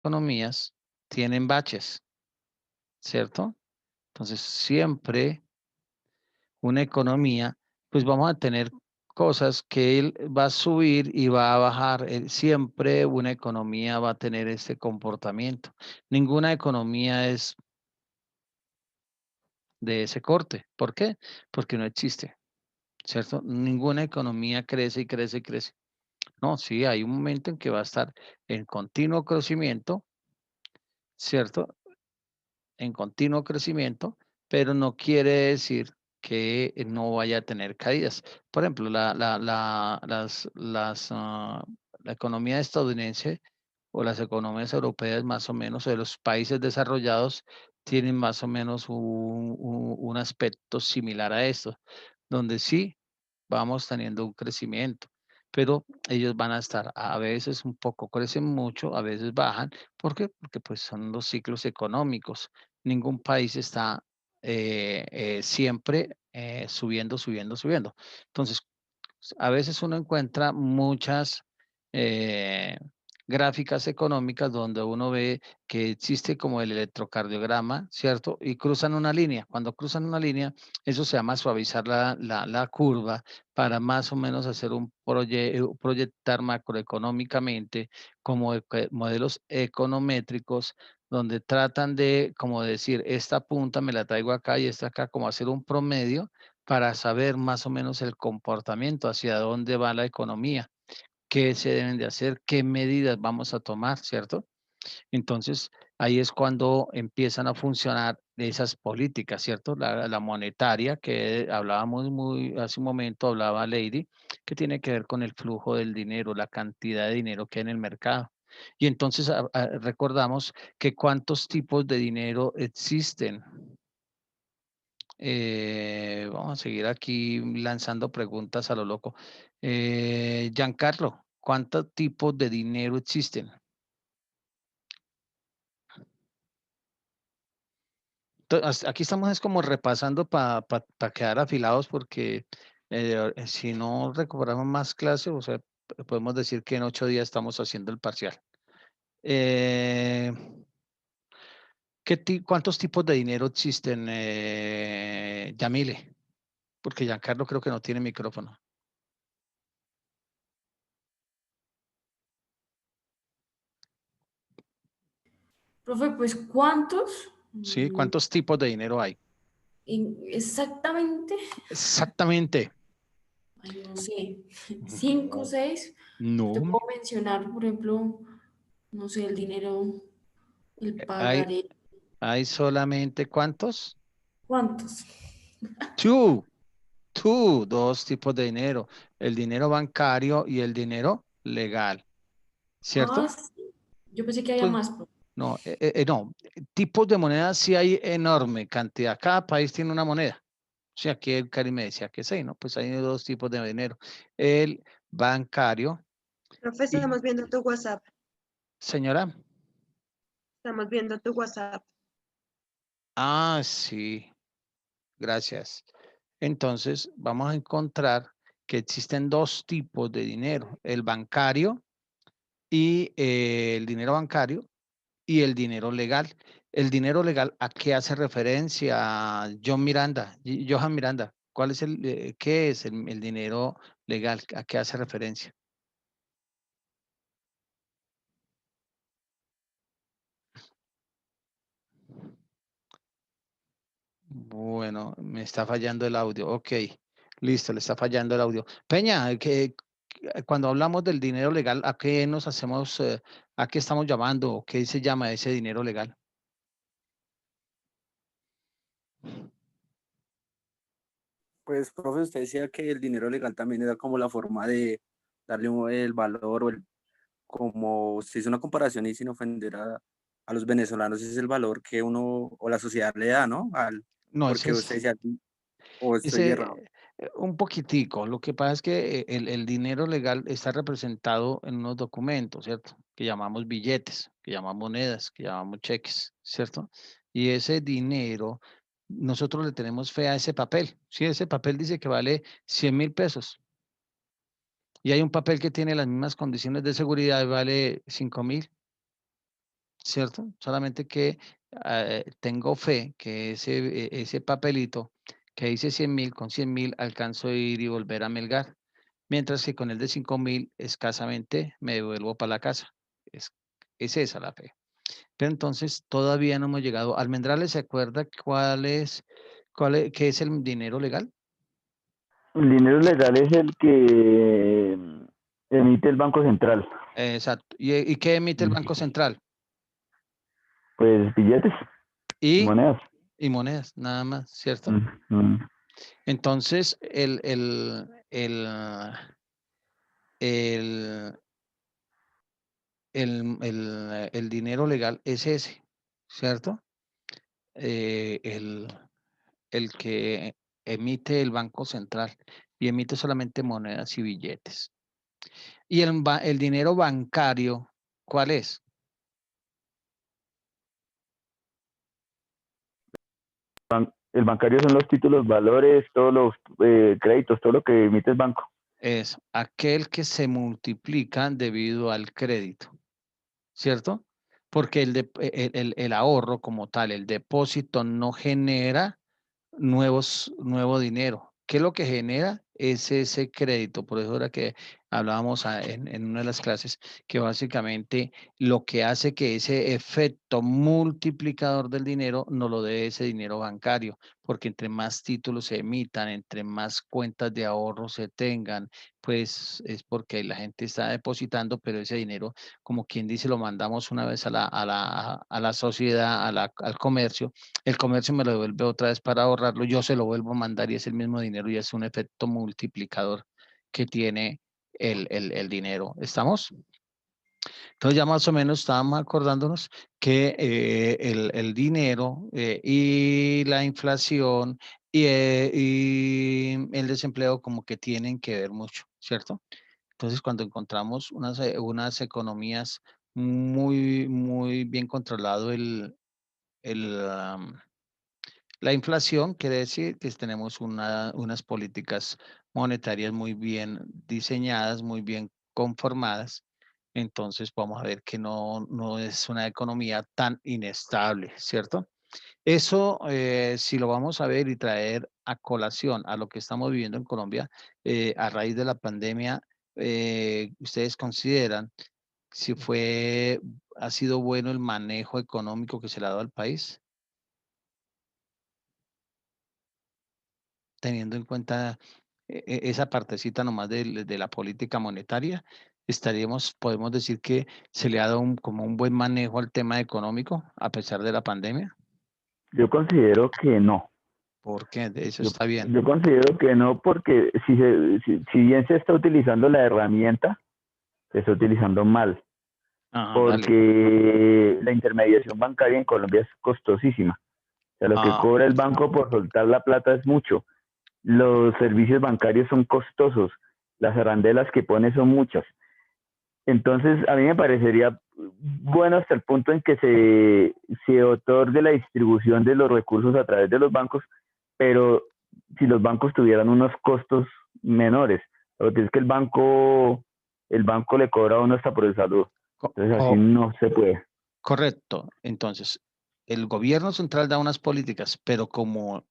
economías tienen baches, ¿cierto? Entonces, siempre una economía, pues vamos a tener cosas que él va a subir y va a bajar. Siempre una economía va a tener este comportamiento. Ninguna economía es de ese corte. ¿Por qué? Porque no existe, ¿cierto? Ninguna economía crece y crece y crece. No, sí, hay un momento en que va a estar en continuo crecimiento, ¿cierto? En continuo crecimiento, pero no quiere decir que no vaya a tener caídas. Por ejemplo, la economía estadounidense o las economías europeas más o menos, o de los países desarrollados, tienen más o menos un aspecto similar a esto, donde sí vamos teniendo un crecimiento, pero ellos van a estar a veces un poco, crecen mucho, a veces bajan. ¿Por qué? Porque pues son los ciclos económicos. Ningún país está siempre subiendo, subiendo, subiendo. Entonces, a veces uno encuentra muchas eh, gráficas económicas donde uno ve que existe como el electrocardiograma, ¿cierto? Y cruzan una línea. Cuando cruzan una línea, eso se llama suavizar la curva para más o menos hacer proyectar macroeconómicamente como modelos econométricos donde tratan de, como decir, esta punta me la traigo acá y esta acá, como hacer un promedio para saber más o menos el comportamiento, hacia dónde va la economía, qué se deben de hacer, qué medidas vamos a tomar, ¿cierto? Entonces, ahí es cuando empiezan a funcionar esas políticas, ¿cierto? La monetaria que hablábamos muy hace un momento, hablaba Lady, que tiene que ver con el flujo del dinero, la cantidad de dinero que hay en el mercado. Y entonces recordamos que cuántos tipos de dinero existen. Vamos a seguir aquí lanzando preguntas a lo loco. Giancarlo, ¿cuántos tipos de dinero existen? Aquí estamos es como repasando para quedar afilados porque si no recuperamos más clases, o sea, podemos decir que en 8 días estamos haciendo el parcial. Eh, ¿Cuántos tipos de dinero existen, Yamile? Porque Giancarlo creo que no tiene micrófono. Profe, pues ¿cuántos? ¿Sí? ¿Cuántos tipos de dinero hay? Exactamente, Exactamente. ay, no sé, cinco, seis. Te No, puedo mencionar, por ejemplo, no sé, el dinero, el hay, pagaré. hay solamente ¿cuántos? ¿Cuántos? Two, dos tipos de dinero, el dinero bancario y el dinero legal, Ah, ¿cierto? sí. Yo pensé que había Pues más, profe. no, no, tipos de monedas sí hay enorme cantidad, cada país tiene una moneda. O sea, aquí el Cari me decía que sí, ¿no? Pues hay dos tipos de dinero, el bancario Profe, y, estamos viendo tu WhatsApp. señora, Estamos viendo tu WhatsApp. sí, gracias. Entonces, vamos a encontrar que existen dos tipos de dinero, el bancario y el dinero bancario y el dinero legal. El dinero legal, ¿a qué hace referencia John Miranda, Johan Miranda? ¿Cuál es qué es el dinero legal? ¿A qué hace referencia? Bueno, me está fallando el audio. Ok, listo, le está fallando el audio. Peña, cuando hablamos del dinero legal, ¿a qué nos hacemos, a qué estamos llamando o qué se llama ese dinero legal? Pues, profe, usted decía que el dinero legal también era como la forma de darle el valor o el, como usted hizo una comparación y sin ofender a los venezolanos, es el valor que uno o la sociedad le da, ¿no? No, ese Porque es, usted decía, o estoy errado. un poquitico. Lo que pasa es que el dinero legal está representado en unos documentos, ¿cierto? Que llamamos billetes, que llamamos monedas, que llamamos cheques, ¿cierto? Y ese dinero, nosotros le tenemos fe a ese papel. Si ese papel dice que vale 100.000 pesos y hay un papel que tiene las mismas condiciones de seguridad y vale 5.000, ¿cierto? Solamente que tengo fe que ese papelito que dice 100.000, con 100.000 alcanzo a ir y volver a Melgar, mientras que con el de 5.000 escasamente me devuelvo para la casa. Es, es esa la fe. Pero entonces todavía no hemos llegado. ¿Almendrales se acuerda qué es el dinero legal? El dinero legal es el que emite el Banco Central. Exacto. ¿Y qué emite el Banco Central? Pues billetes, Y, monedas. y monedas, nada más, ¿cierto? Mm, mm. Entonces, el, el dinero legal es ese, ¿cierto? Eh, el, el que emite el Banco Central y emite solamente monedas y billetes. ¿Y el dinero bancario, cuál es? El bancario son los títulos, valores, todos los créditos, todo lo que emite el banco. Es aquel que se multiplica debido al crédito, ¿cierto? Porque el ahorro como tal, el depósito no genera nuevo dinero. ¿Qué es lo que genera? Es ese crédito. Por eso era que hablábamos en una de las clases, que básicamente lo que hace que ese efecto multiplicador del dinero no lo dé ese dinero bancario, porque entre más títulos se emitan, entre más cuentas de ahorro se tengan, pues es porque la gente está depositando, pero ese dinero, como quien dice, lo mandamos una vez a la sociedad, al comercio. El comercio me lo devuelve otra vez para ahorrarlo, yo se lo vuelvo a mandar y es el mismo dinero y es un efecto multiplicador que tiene el dinero. ¿Estamos? Entonces ya más o menos estábamos acordándonos que el dinero y la inflación y el desempleo como que tienen que ver mucho, ¿cierto? Entonces cuando encontramos unas economías muy bien controlado el, la inflación, quiere decir que tenemos unas políticas monetarias muy bien diseñadas, muy bien conformadas. Entonces vamos a ver que no es una economía tan inestable, ¿cierto? Eso, si lo vamos a ver y traer a colación a lo que estamos viviendo en Colombia a raíz de la pandemia, ¿ustedes consideran si ha sido bueno el manejo económico que se le ha dado al país? Teniendo en cuenta esa partecita nomás de la política monetaria, podemos decir que se le ha dado como un buen manejo al tema económico a pesar de la pandemia. Yo considero que no. Porque de eso Yo, está bien. yo considero que no porque si bien se está utilizando la herramienta, se está utilizando mal. Ajá, dale. Porque la intermediación bancaria en Colombia es costosísima. O sea, lo que Ah, cobra el banco por soltar la plata es mucho. Los servicios bancarios son costosos. Las arandelas que pone son muchas. Entonces, a mí me parecería bueno hasta el punto en que se otorgue la distribución de los recursos a través de los bancos, pero si los bancos tuvieran unos costos menores, porque es que el banco le cobra a uno hasta por el salud. co- Entonces, así co- no se puede. correcto. Entonces, el gobierno central da unas políticas, pero como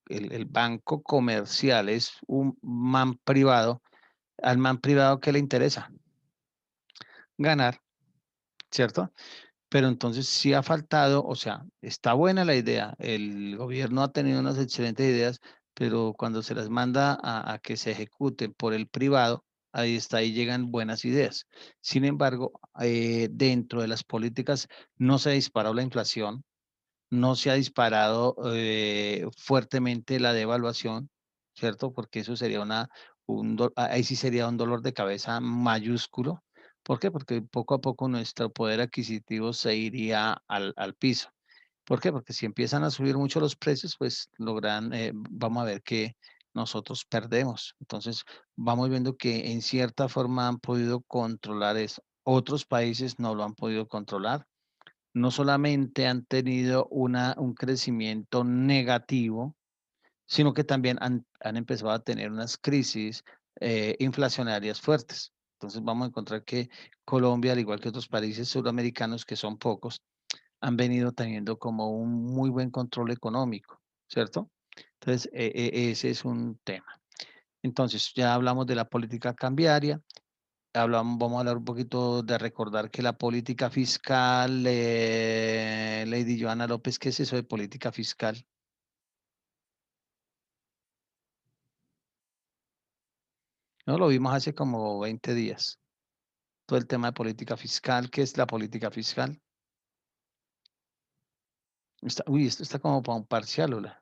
el banco comercial es un man privado, al man privado, ¿qué le interesa? Ganar, ¿cierto? Pero entonces sí ha faltado, o sea, está buena la idea, el gobierno ha tenido unas excelentes ideas, pero cuando se las manda a que se ejecuten por el privado, ahí llegan buenas ideas. Sin embargo, dentro de las políticas no se ha disparado la inflación, no se ha disparado fuertemente la devaluación, ¿cierto? Porque eso sería ahí sí sería un dolor de cabeza mayúsculo. ¿Por qué? Porque poco a poco nuestro poder adquisitivo se iría al piso. ¿Por qué? Porque si empiezan a subir mucho los precios, pues vamos a ver que nosotros perdemos. Entonces, vamos viendo que en cierta forma han podido controlar eso. Otros países no lo han podido controlar, no solamente han tenido un crecimiento negativo, sino que también han empezado a tener unas crisis inflacionarias fuertes. Entonces vamos a encontrar que Colombia, al igual que otros países suramericanos, que son pocos, han venido teniendo como un muy buen control económico, ¿cierto? Entonces, ese es un tema. Entonces, ya hablamos de la política cambiaria, vamos a hablar un poquito de recordar que la política fiscal, Lady Joana López, ¿qué es eso de política fiscal? No, lo vimos hace como 20 días. Todo el tema de política fiscal, ¿qué es la política fiscal? Uy, esto está como para un parcial, hola.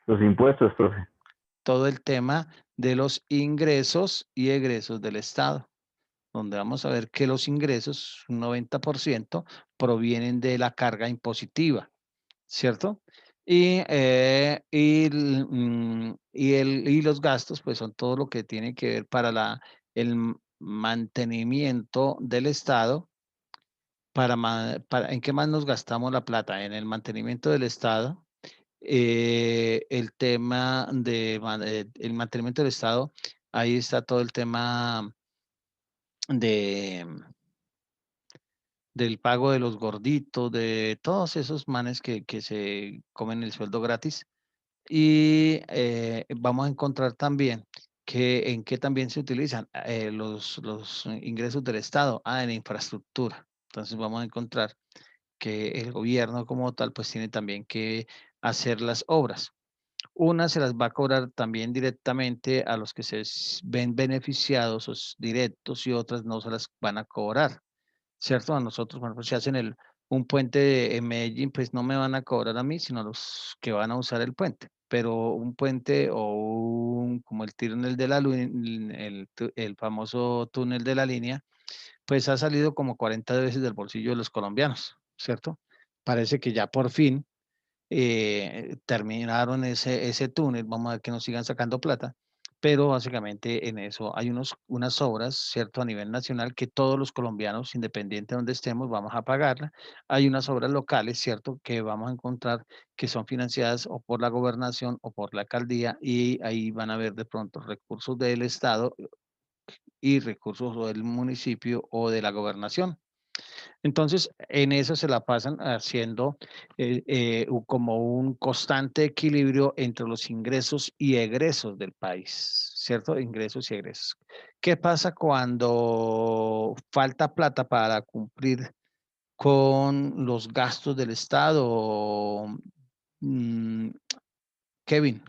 Los impuestos, profe. Todo el tema de los ingresos y egresos del Estado, donde vamos a ver que los ingresos, un 90%, provienen de la carga impositiva, ¿cierto? Y los gastos, pues son todo lo que tiene que ver para el mantenimiento del Estado. ¿En qué más nos gastamos la plata? En el mantenimiento del Estado. El tema el mantenimiento del Estado, ahí está todo el tema de, del pago de los gorditos, de todos esos manes que se comen el sueldo gratis. Y vamos a encontrar también que en qué también se utilizan los ingresos del Estado, en infraestructura. Entonces vamos a encontrar que el gobierno como tal pues tiene también que hacer las obras. Una se las va a cobrar también directamente a los que ven beneficiados directos y otras no se las van a cobrar, ¿cierto? A nosotros, bueno, pues si hacen un puente en Medellín, pues no me van a cobrar a mí, sino a los que van a usar el puente. Pero un puente como el túnel de la el famoso túnel de la línea, pues ha salido como 40 veces del bolsillo de los colombianos, ¿cierto? Parece que ya por fin terminaron ese túnel, vamos a ver que nos sigan sacando plata, pero básicamente en eso hay unas obras, ¿cierto? A nivel nacional que todos los colombianos, independiente de donde estemos, vamos a pagarla. Hay unas obras locales, ¿cierto? Que vamos a encontrar que son financiadas o por la gobernación o por la alcaldía y ahí van a ver de pronto recursos del Estado y recursos o del municipio o de la gobernación. Entonces, en eso se la pasan haciendo como un constante equilibrio entre los ingresos y egresos del país, ¿cierto? Ingresos y egresos. ¿Qué pasa cuando falta plata para cumplir con los gastos del Estado? Mm, Kevin,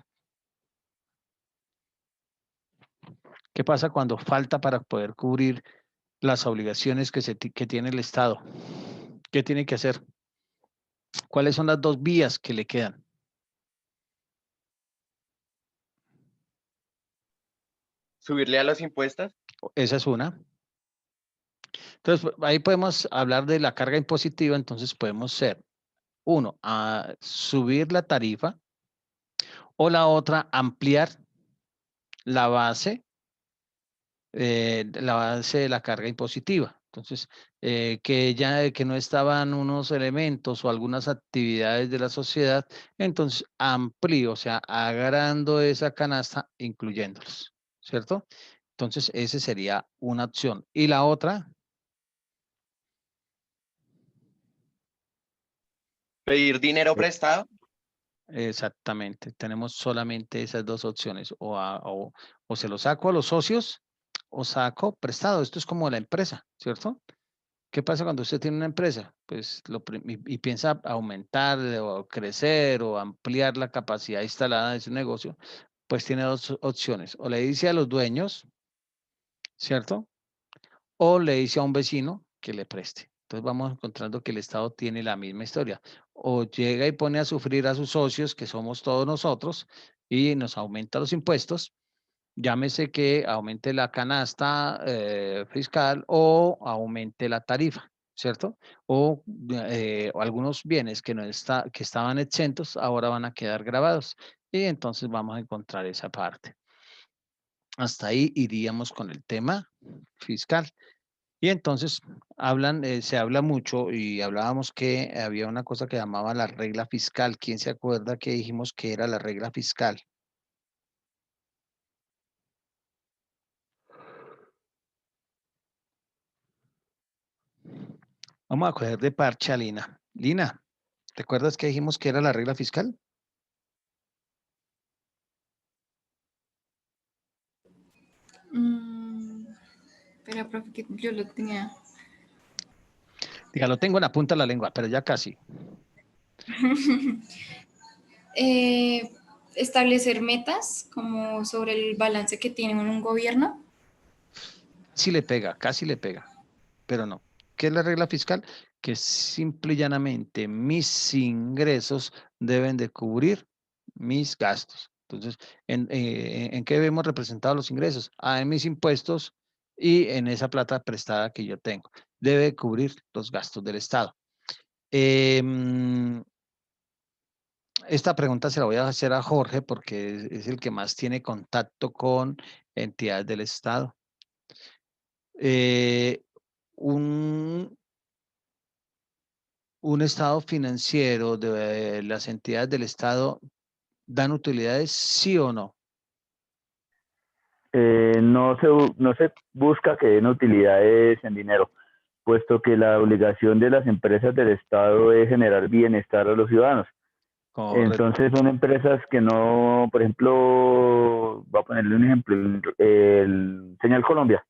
¿qué pasa cuando falta para poder cubrir las obligaciones que tiene el Estado? ¿Qué tiene que hacer? ¿Cuáles son las dos vías que le quedan? ¿Subirle a los impuestos? Esa es una. Entonces, ahí podemos hablar de la carga impositiva, entonces podemos ser, uno, a subir la tarifa o la otra, ampliar la la base de la carga impositiva. Entonces, que no estaban unos elementos o algunas actividades de la sociedad, entonces amplío, o sea, agrando esa canasta, incluyéndolos, ¿cierto? Entonces, esa sería una opción. Y la otra, ¿Pedir dinero prestado? exactamente, tenemos solamente esas dos opciones, o se lo saco a los socios o saco prestado. Esto es como la empresa, ¿cierto? ¿Qué pasa cuando usted tiene una empresa? Pues y piensa aumentar o crecer o ampliar la capacidad instalada de su negocio, pues tiene dos opciones. O le dice a los dueños, ¿cierto? O le dice a un vecino que le preste. Entonces vamos encontrando que el Estado tiene la misma historia. O llega y pone a sufrir a sus socios, que somos todos nosotros, y nos aumenta los impuestos. Llámese que aumente la canasta fiscal o aumente la tarifa, ¿cierto? O algunos bienes que estaban exentos ahora van a quedar grabados. Y entonces vamos a encontrar esa parte. Hasta ahí iríamos con el tema fiscal. Y entonces se habla mucho y hablábamos que había una cosa que llamaba la regla fiscal. ¿Quién se acuerda que dijimos que era la regla fiscal? Vamos a coger de parche a Lina. Lina, ¿te acuerdas que dijimos que era la regla fiscal? Pero profe, que yo lo tenía. Diga, lo tengo en la punta de la lengua, pero ya casi. Eh, Establecer metas como sobre el balance que tiene un gobierno. Sí le pega, casi le pega, pero no. ¿Qué es la regla fiscal? Que simple y llanamente mis ingresos deben de cubrir mis gastos. Entonces, ¿en qué vemos representados los ingresos? Ah, en mis impuestos y en esa plata prestada que yo tengo. Debe cubrir los gastos del Estado. Esta pregunta se la voy a hacer a Jorge porque es el que más tiene contacto con entidades del Estado. Eh, un, un estado financiero de las entidades del Estado dan utilidades, sí o no. No se busca que den utilidades en dinero, puesto que la obligación de las empresas del Estado es generar bienestar a los ciudadanos. Correcto. Entonces son empresas que no, por ejemplo, voy a ponerle un ejemplo, el Señal Colombia.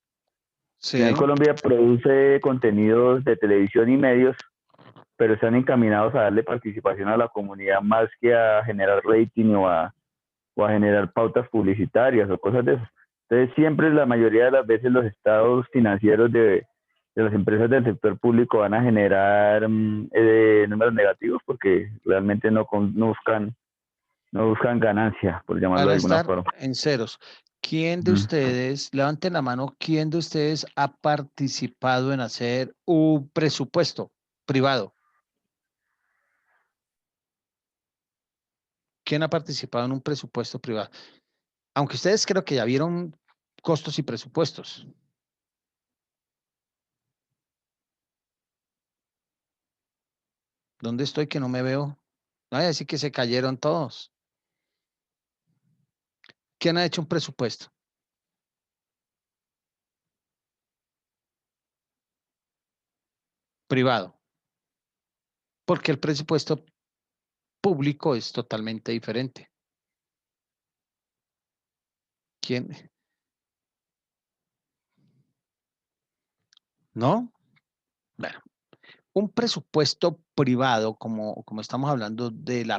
Señal Sí, Colombia produce contenidos de televisión y medios, pero están encaminados a darle participación a la comunidad más que a generar rating o a generar pautas publicitarias o cosas de eso. Entonces siempre la mayoría de las veces los estados financieros de las empresas del sector público van a generar números negativos porque realmente no buscan ganancia, por llamarlo van de a alguna estar forma. en ceros. ¿Quién de Mm. ustedes, levanten la mano, quién de ustedes ha participado en hacer un presupuesto privado? ¿Quién ha participado en un presupuesto privado? Aunque ustedes creo que ya vieron costos y presupuestos. ¿Dónde estoy que no me veo? Ay, así que se cayeron todos. ¿Quién ha hecho un presupuesto privado? Porque el presupuesto público es totalmente diferente. ¿Quién? ¿No? Bueno, un presupuesto privado, como estamos hablando del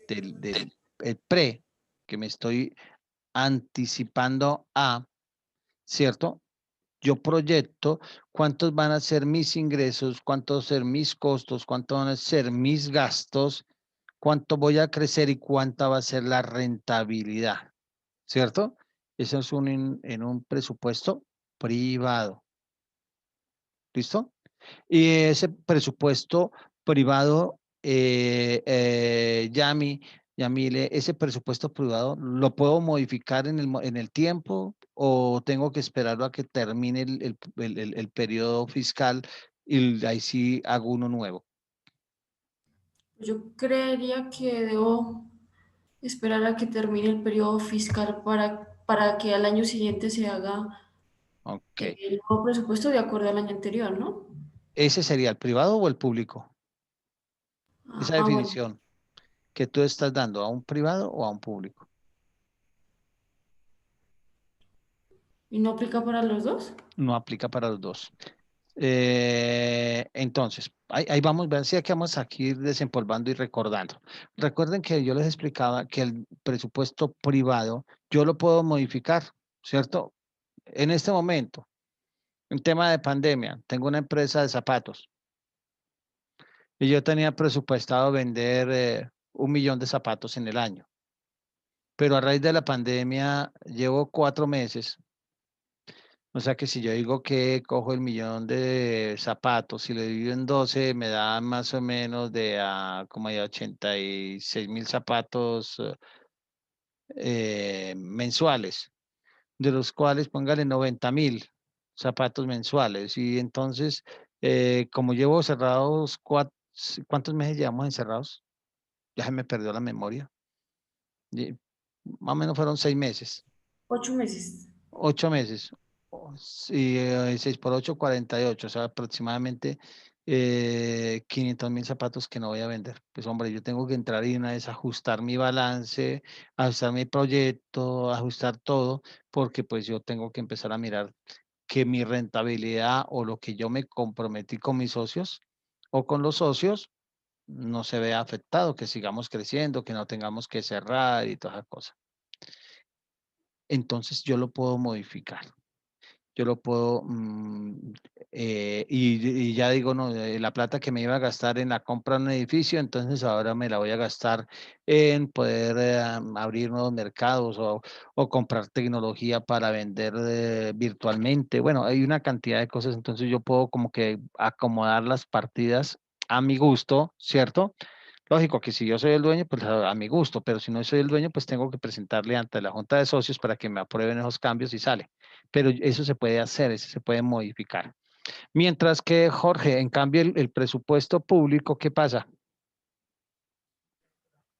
el pre, que me estoy anticipando a, ¿cierto? Yo proyecto cuántos van a ser mis ingresos, cuántos van a ser mis costos, cuántos van a ser mis gastos, cuánto voy a crecer y cuánta va a ser la rentabilidad, ¿cierto? Eso es en un presupuesto privado. ¿Listo? Y ese presupuesto privado, Yamile, ese presupuesto privado, ¿lo puedo modificar en el tiempo o tengo que esperarlo a que termine el periodo fiscal y ahí sí hago uno nuevo? Yo creería que debo esperar a que termine el periodo fiscal para que al año siguiente se haga Ok. el nuevo presupuesto de acuerdo al año anterior, ¿no? ¿Ese sería el privado o el público? Esa Bueno, definición que tú estás dando a un privado o a un público. ¿y no aplica para los dos? No aplica para los dos. Entonces, ahí vamos, vean si aquí vamos aquí desempolvando y recordando. Recuerden que yo les explicaba que el presupuesto privado yo lo puedo modificar, ¿cierto? En este momento, en tema de pandemia, tengo una empresa de zapatos y yo tenía presupuestado vender 1 millón de zapatos en el año, pero a raíz de la pandemia llevo 4 meses. O sea que si yo digo que cojo el millón de zapatos y lo divido en 12, me da más o menos como de 86.000 zapatos mensuales, de los cuales póngale 90.000 zapatos mensuales. Y entonces, como llevo cerrados, ¿cuántos meses llevamos encerrados? Ya se me perdió la memoria. Y más o menos fueron 6 meses. 8 meses. 8 meses. Y 6 por 8, 48, o sea, aproximadamente 500.000 zapatos que no voy a vender. Pues hombre, yo tengo que entrar y una vez ajustar mi balance, ajustar mi proyecto, ajustar todo, porque pues yo tengo que empezar a mirar que mi rentabilidad o lo que yo me comprometí con mis socios o con los socios no se vea afectado, que sigamos creciendo, que no tengamos que cerrar y todas esas cosas. Entonces yo lo puedo modificar. Yo lo puedo, y ya digo, no, la plata que me iba a gastar en la compra de un edificio, entonces ahora me la voy a gastar en poder abrir nuevos mercados o comprar tecnología para vender virtualmente. Bueno, hay una cantidad de cosas, entonces yo puedo como que acomodar las partidas a mi gusto, ¿cierto? Lógico que si yo soy el dueño, pues a mi gusto, pero si no soy el dueño, pues tengo que presentarle ante la junta de socios para que me aprueben esos cambios y sale. Pero eso se puede hacer, eso se puede modificar. Mientras que, Jorge, en cambio, el presupuesto público, ¿qué pasa?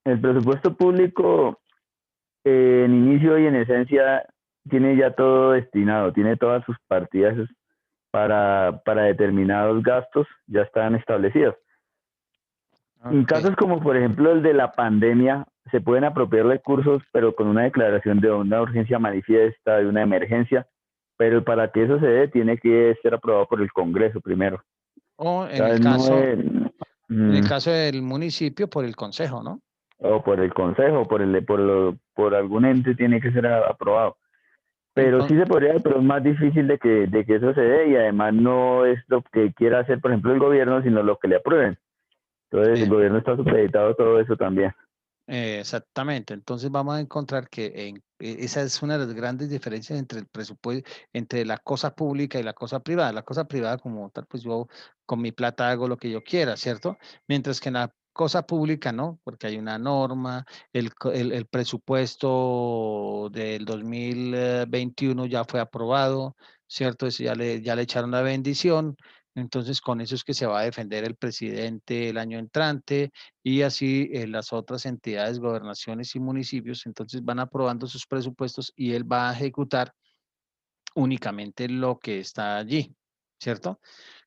El presupuesto público en inicio y en esencia tiene ya todo destinado, tiene todas sus partidas para determinados gastos, ya están establecidos. En Ok. casos como por ejemplo el de la pandemia, se pueden apropiar recursos, pero con una declaración de una urgencia manifiesta, de una emergencia, pero para que eso se dé tiene que ser aprobado por el Congreso primero. O ¿Sabes? No es, en el caso del municipio, por el consejo, ¿no? o por el Consejo, por algún ente tiene que ser aprobado. Pero sí Entonces, se podría, pero es más difícil de que eso se dé y además no es lo que quiera hacer, por ejemplo, el gobierno, sino lo que le aprueben. Entonces el gobierno está supeditado a todo eso también. exactamente. Entonces vamos a encontrar que esa es una de las grandes diferencias entre el presupuesto, entre la cosa pública y la cosa privada. La cosa privada como tal, pues yo con mi plata hago lo que yo quiera, ¿cierto? Mientras que en la cosa pública, ¿no? Porque hay una norma, el presupuesto del 2021 ya fue aprobado, ¿cierto? Eso ya le echaron la bendición. Entonces, con eso es que se va a defender el presidente el año entrante y así las otras entidades, gobernaciones y municipios, entonces van aprobando sus presupuestos y él va a ejecutar únicamente lo que está allí, ¿cierto?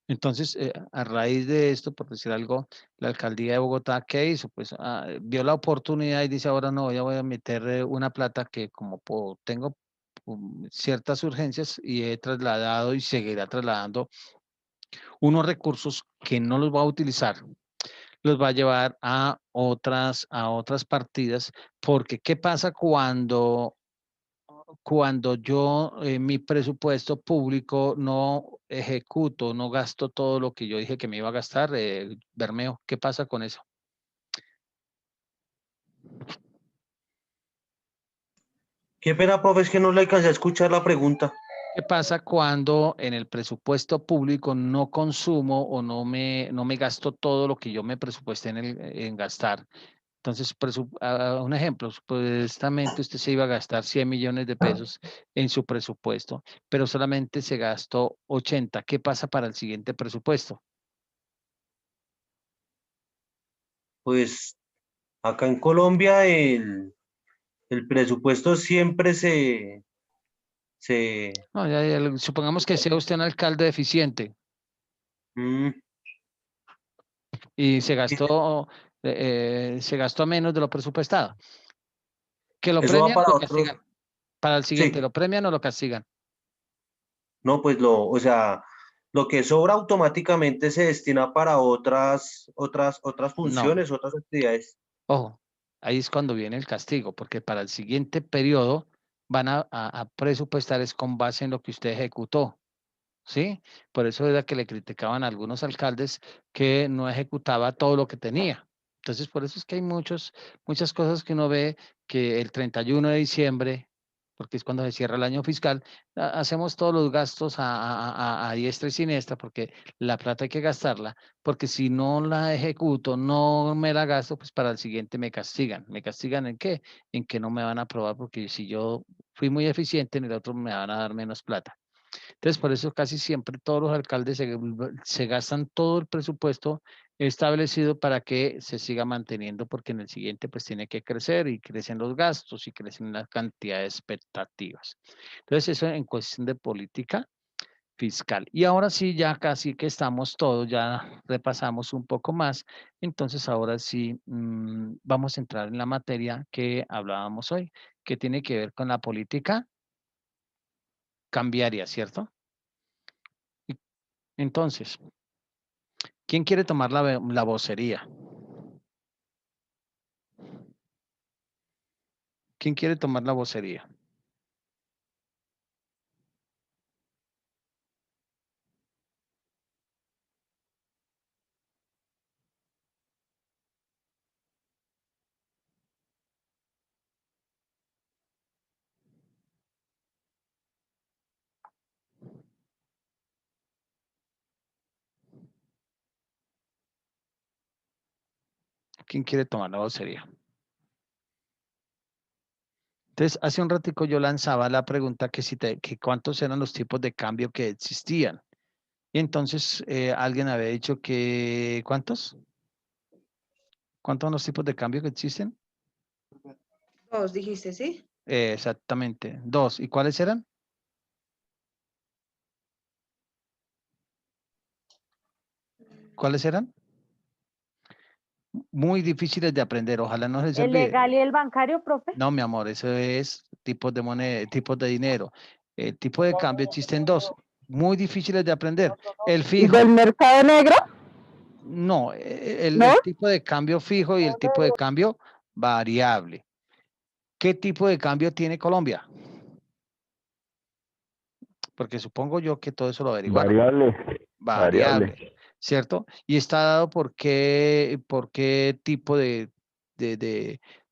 Entonces, a raíz de esto, por decir algo, la alcaldía de Bogotá, ¿qué hizo? Pues vio la oportunidad y dice, ahora no, ya voy a meter una plata que como tengo ciertas urgencias y he trasladado y seguirá trasladando unos recursos que no los va a utilizar, los va a llevar a otras partidas, porque ¿qué pasa cuando yo mi presupuesto público no ejecuto, no gasto todo lo que yo dije que me iba a gastar, Bermeo? ¿Qué pasa con eso? Qué pena, profe, es que no le alcancé a escuchar la pregunta. ¿Qué pasa cuando en el presupuesto público no consumo o no me gasto todo lo que yo me presupuesté en gastar? Entonces, un ejemplo, supuestamente usted se iba a gastar 100 millones de pesos en su presupuesto, pero solamente se gastó 80. ¿Qué pasa para el siguiente presupuesto? Pues acá en Colombia el presupuesto siempre No, supongamos que sea usted un alcalde deficiente mm, y se sí, gastó, se gastó menos de lo presupuestado. ¿Que lo eso va premian o para lo otros, castigan? Para el siguiente, sí, ¿lo premian o lo castigan? no, pues o sea, lo que sobra automáticamente se destina para otras No. funciones, otras actividades. Ojo, ahí es cuando viene el castigo, porque para el siguiente periodo van a presupuestar es con base en lo que usted ejecutó, ¿sí? Por eso era que le criticaban a algunos alcaldes que no ejecutaba todo lo que tenía. Entonces, por eso es que hay muchas cosas que uno ve que el 31 de diciembre, porque es cuando se cierra el año fiscal, hacemos todos los gastos a diestra y siniestra, porque la plata hay que gastarla, porque si no la ejecuto, no me la gasto, pues para el siguiente me castigan. ¿Me castigan en qué? En que no me van a aprobar, porque si yo fui muy eficiente, en el otro me van a dar menos plata. Entonces, por eso casi siempre todos los alcaldes se gastan todo el presupuesto establecido para que se siga manteniendo, porque en el siguiente pues tiene que crecer y crecen los gastos y crecen la cantidad de expectativas. Entonces, eso en cuestión de política fiscal. Y ahora sí, ya casi que estamos todos, ya repasamos un poco más. Entonces, ahora sí, vamos a entrar en la materia que hablábamos hoy, que tiene que ver con la política cambiaria, ¿cierto? Entonces, ¿quién quiere tomar la vocería? ¿Quién quiere tomar la vocería? ¿Quién quiere tomar la vocería? Entonces, hace un ratico yo lanzaba la pregunta que cuántos eran los tipos de cambio que existían. Y entonces alguien había dicho que, ¿cuántos? ¿Cuántos son los tipos de cambio que existen? 2, dijiste, ¿sí? Exactamente, 2. ¿Y cuáles eran? ¿Cuáles eran? Muy difíciles de aprender, ojalá no se les ¿El olvide. legal y el bancario, profe? No, mi amor, eso es tipos de moneda, tipos de dinero. El tipo de cambio existen 2, muy difíciles de aprender. El fijo, ¿Del mercado negro? no, ¿No? el tipo de cambio fijo y el tipo de cambio variable. ¿Qué tipo de cambio tiene Colombia? Porque supongo yo que todo eso lo averiguaron. Variable. Variable, ¿cierto? Y está dado por qué tipo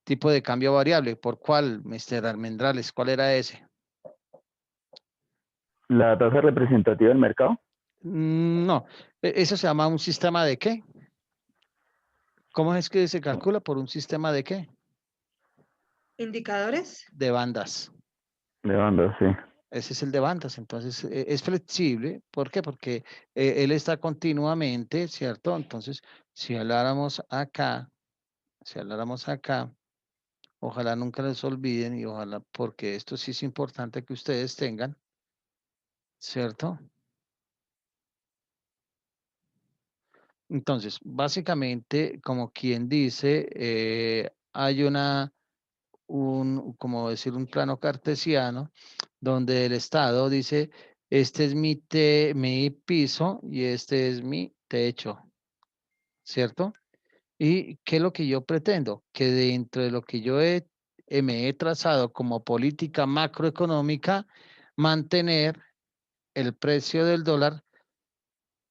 tipo de cambio variable. ¿Por cuál, Mr. Almendrales? ¿Cuál era ese? La tasa representativa del mercado. No, eso se llama un sistema de qué. ¿Cómo es que se calcula? Por un sistema de qué? Indicadores. De bandas. De banda, sí. Ese es el de bandas, entonces es flexible. ¿Por qué? Porque él está continuamente, ¿cierto? Entonces, si habláramos acá, ojalá nunca les olviden y ojalá, porque esto sí es importante que ustedes tengan, ¿cierto? Entonces, básicamente, como quien dice, hay como decir, un plano cartesiano donde el Estado dice, este es mi piso y este es mi techo, ¿cierto? ¿Y qué es lo que yo pretendo? Que dentro de lo que me he trazado como política macroeconómica, mantener el precio del dólar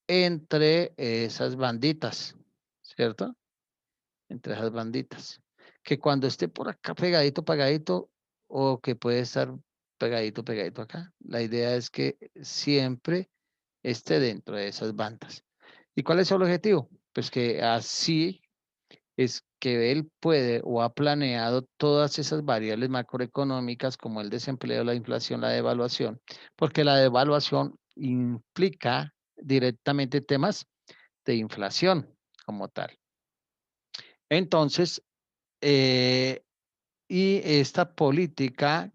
entre esas banditas, ¿cierto? Entre esas banditas. Que cuando esté por acá pegadito, pegadito, o que puede estar pegadito, pegadito acá. La idea es que siempre esté dentro de esas bandas. ¿Y cuál es el objetivo? Pues que así es que él puede o ha planeado todas esas variables macroeconómicas como el desempleo, la inflación, la devaluación, porque la devaluación implica directamente temas de inflación como tal. Entonces, eh, y esta política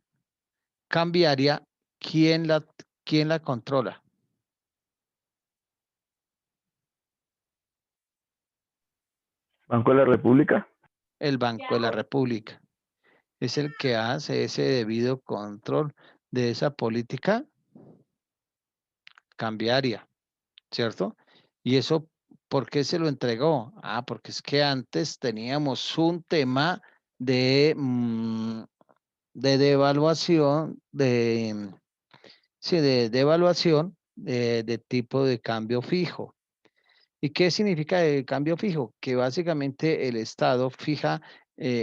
cambiaria, quién la controla? Banco de la República. El Banco de la República. Es el que hace ese debido control de esa política cambiaria, ¿cierto? Y eso, ¿por qué se lo entregó? Ah, porque es que antes teníamos un tema de devaluación, sí, de devaluación de tipo de cambio fijo. ¿Y qué significa el cambio fijo? Que básicamente el Estado fija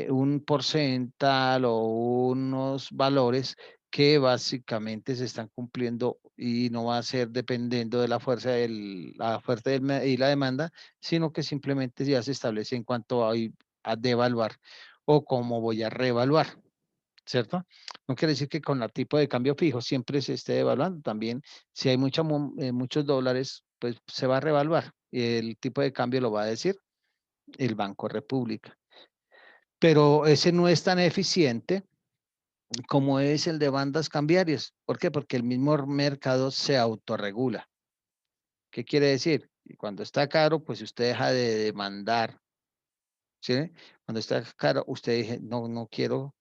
un porcental o unos valores que básicamente se están cumpliendo y no va a ser dependiendo de la oferta y la demanda, sino que simplemente ya se establece en cuanto a devaluar o cómo voy a reevaluar, ¿cierto? No quiere decir que con el tipo de cambio fijo siempre se esté devaluando. También, si hay muchos dólares, pues se va a revaluar. Y el tipo de cambio lo va a decir el Banco República. Pero ese no es tan eficiente como es el de bandas cambiarias. ¿Por qué? Porque el mismo mercado se autorregula. ¿Qué quiere decir? Y cuando está caro, pues usted deja de demandar, ¿sí? Cuando está caro, usted dice, no, no quiero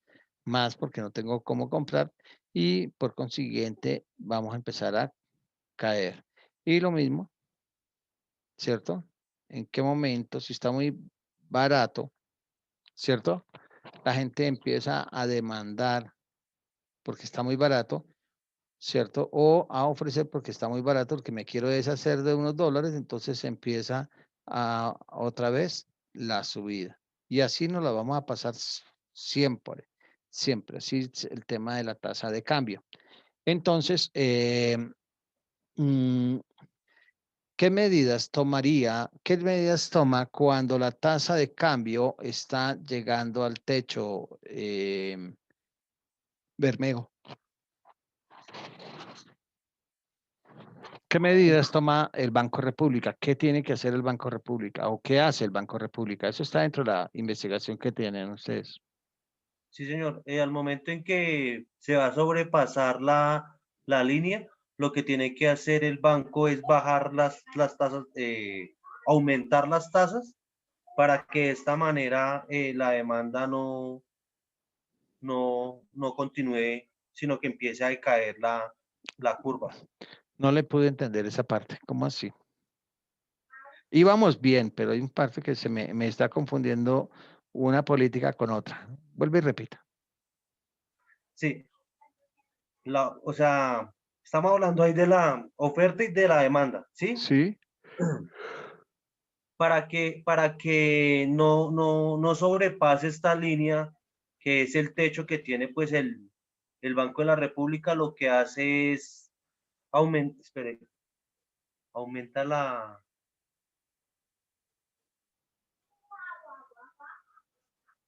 más porque no tengo cómo comprar y por consiguiente vamos a empezar a caer. Y lo mismo, ¿cierto? ¿En qué momento? Si está muy barato, ¿cierto? La gente empieza a demandar porque está muy barato, ¿cierto? O a ofrecer porque está muy barato, porque me quiero deshacer de unos dólares, entonces empieza a otra vez la subida. Y así nos la vamos a pasar siempre, siempre. Así es el tema de la tasa de cambio. Entonces, mm, ¿qué medidas tomaría, qué medidas toma cuando la tasa de cambio está llegando al techo, Bermejo? ¿Qué medidas toma el Banco República? ¿Qué tiene que hacer el Banco República? ¿O qué hace el Banco República? Eso está dentro de la investigación que tienen ustedes. Sí, señor. Al momento en que se va a sobrepasar la línea, lo que tiene que hacer el banco es bajar las tasas, aumentar las tasas para que de esta manera la demanda no continúe, sino que empiece a decaer la curva. No le pude entender esa parte. ¿Cómo así? Íbamos bien, pero hay un parte que me está confundiendo una política con otra. Vuelve y repita. Sí, o sea, estamos hablando ahí de la oferta y de la demanda, ¿sí? Sí. Para que no sobrepase esta línea, que es el techo que tiene pues el Banco de la República, lo que hace es aumenta la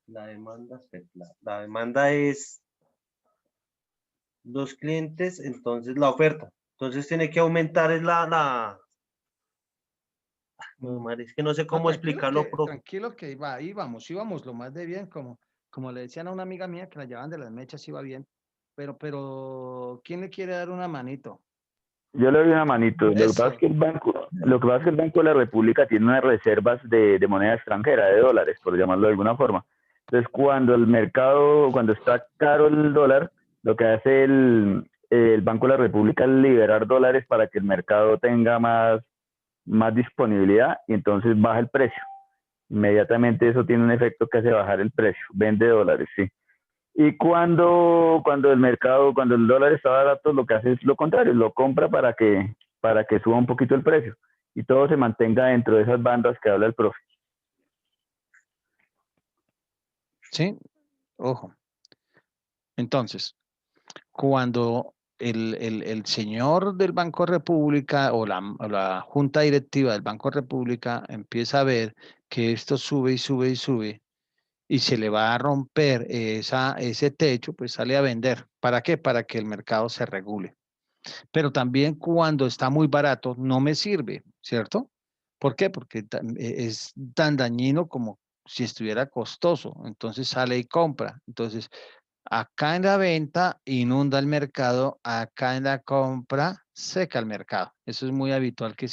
demanda, la demanda es los clientes, entonces la oferta. Entonces tiene que aumentar es no, madre, es que no sé No, cómo explicarlo, profe. tranquilo que íbamos lo más de bien, como le decían a una amiga mía que la llevaban de las mechas, iba bien. Pero, ¿quién le quiere dar una manito? Yo le doy una manito. Lo que pasa es Eso. que el Banco de la República tiene unas reservas de moneda extranjera, de dólares, por llamarlo de alguna forma. Entonces, cuando está caro el dólar, lo que hace el Banco de la República es liberar dólares para que el mercado tenga más disponibilidad y entonces baja el precio. Inmediatamente eso tiene un efecto que hace bajar el precio, vende dólares, sí. Y cuando el dólar está barato, lo que hace es lo contrario, lo compra para que suba un poquito el precio y todo se mantenga dentro de esas bandas que habla el profe. Sí, ojo. Entonces, cuando el señor del Banco República o la junta directiva del Banco República empieza a ver que esto sube y sube y sube y se le va a romper ese techo, pues sale a vender. ¿Para qué? Para que el mercado se regule. Pero también cuando está muy barato no me sirve, ¿cierto? ¿Por qué? Porque es tan dañino como si estuviera costoso. Entonces sale y compra. Entonces, acá en la venta inunda el mercado, acá en la compra seca el mercado. Eso es muy habitual que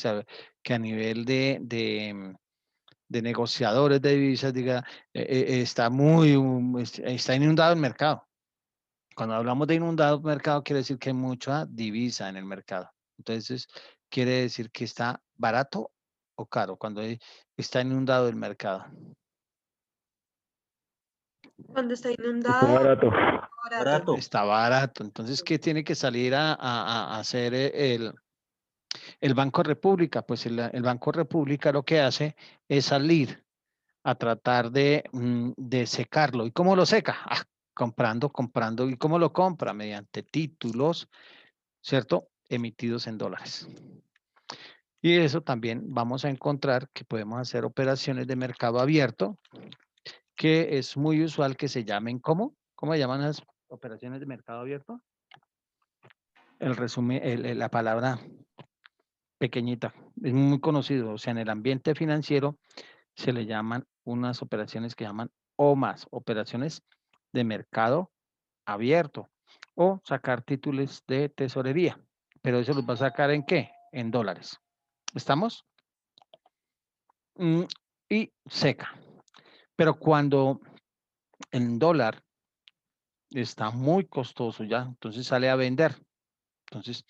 a nivel de negociadores de divisas, diga, está inundado el mercado. Cuando hablamos de inundado el mercado, quiere decir que hay mucha divisa en el mercado. Entonces, quiere decir que está barato o caro cuando está inundado el mercado. Cuando está Está inundado, barato. barato. Está barato. Entonces, ¿qué tiene que salir a hacer el Banco República? Pues el Banco República lo que hace es salir a tratar de secarlo. ¿Y cómo lo seca? Comprando, comprando. ¿Y cómo lo compra? Mediante títulos, ¿cierto? Emitidos en dólares. Y eso también vamos a encontrar que podemos hacer operaciones de mercado abierto, que es muy usual que se llamen ¿cómo? ¿Cómo se llaman las operaciones de mercado abierto? El resumen, la palabra pequeñita, es muy conocido, o sea, en el ambiente financiero se le llaman unas operaciones que llaman OMAS, operaciones de mercado abierto, o sacar títulos de tesorería. Pero eso los va a sacar ¿en qué? En dólares. ¿Estamos? Y seca. Pero cuando el dólar está muy costoso ya, entonces sale a vender. Entonces,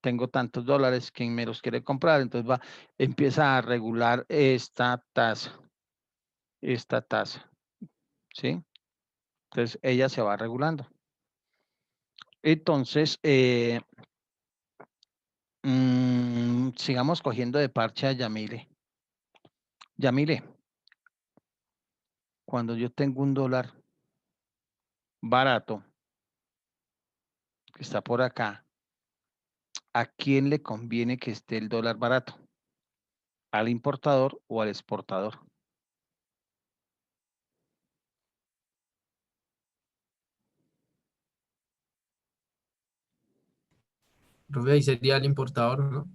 tengo tantos dólares, ¿quién me los quiere comprar? Entonces empieza a regular esta tasa, ¿sí? Entonces, ella se va regulando. Entonces, sigamos cogiendo de parche a Yamile. Yamile, cuando yo tengo un dólar barato, que está por acá, ¿a quién le conviene que esté el dólar barato? ¿Al importador o al exportador? Profe, ahí sería el importador, ¿no?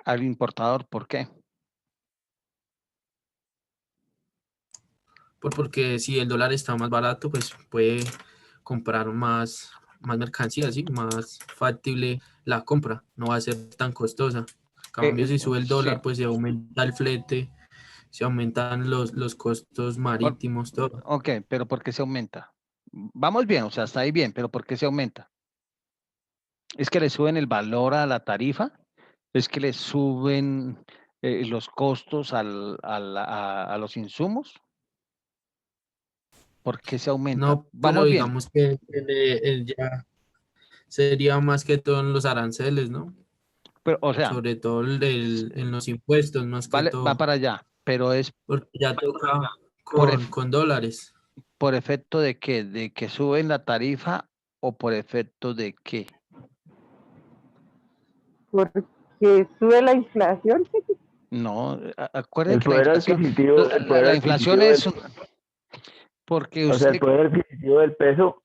Al importador, ¿por qué? Porque si el dólar está más barato, pues puede comprar más mercancías, ¿sí? Más factible la compra, no va a ser tan costosa. En cambio, si sube el Sí. dólar, pues se aumenta el flete, se aumentan los costos marítimos, todo. Ok, pero ¿por qué se aumenta? Vamos bien, o sea, está ahí bien, pero ¿por qué se aumenta? ¿Es que le suben el valor a la tarifa? ¿Es que le suben los costos a los insumos? ¿Por qué se aumenta? No, pero Vamos bien. digamos que ya sería más que todo en los aranceles, ¿no? Pero, o sea, Sobre todo en los impuestos, más que vale, va todo, para allá, pero es porque ya toca por, con dólares. ¿por efecto de qué? ¿De que suben la tarifa o por efecto de qué? Porque sube la inflación. No, acuerde El que la poder inflación, adquisitivo, el poder la inflación adquisitivo es porque o sea, el usted, poder adquisitivo del peso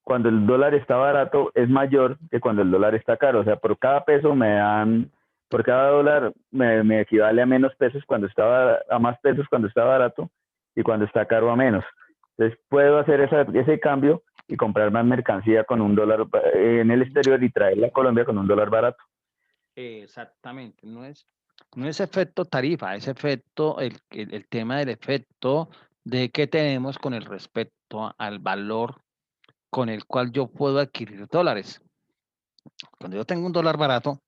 cuando el dólar está barato es mayor que cuando el dólar está caro. O sea, por cada peso por cada dólar me equivale a menos pesos cuando estaba, a más pesos cuando está barato y cuando está caro a menos. Entonces puedo hacer ese cambio y comprar más mercancía con un dólar en el exterior y traerla a Colombia con un dólar barato. exactamente, no es efecto tarifa, es efecto, el tema del efecto de que tenemos con el respecto al valor con el cual yo puedo adquirir dólares. Cuando yo tengo un dólar barato,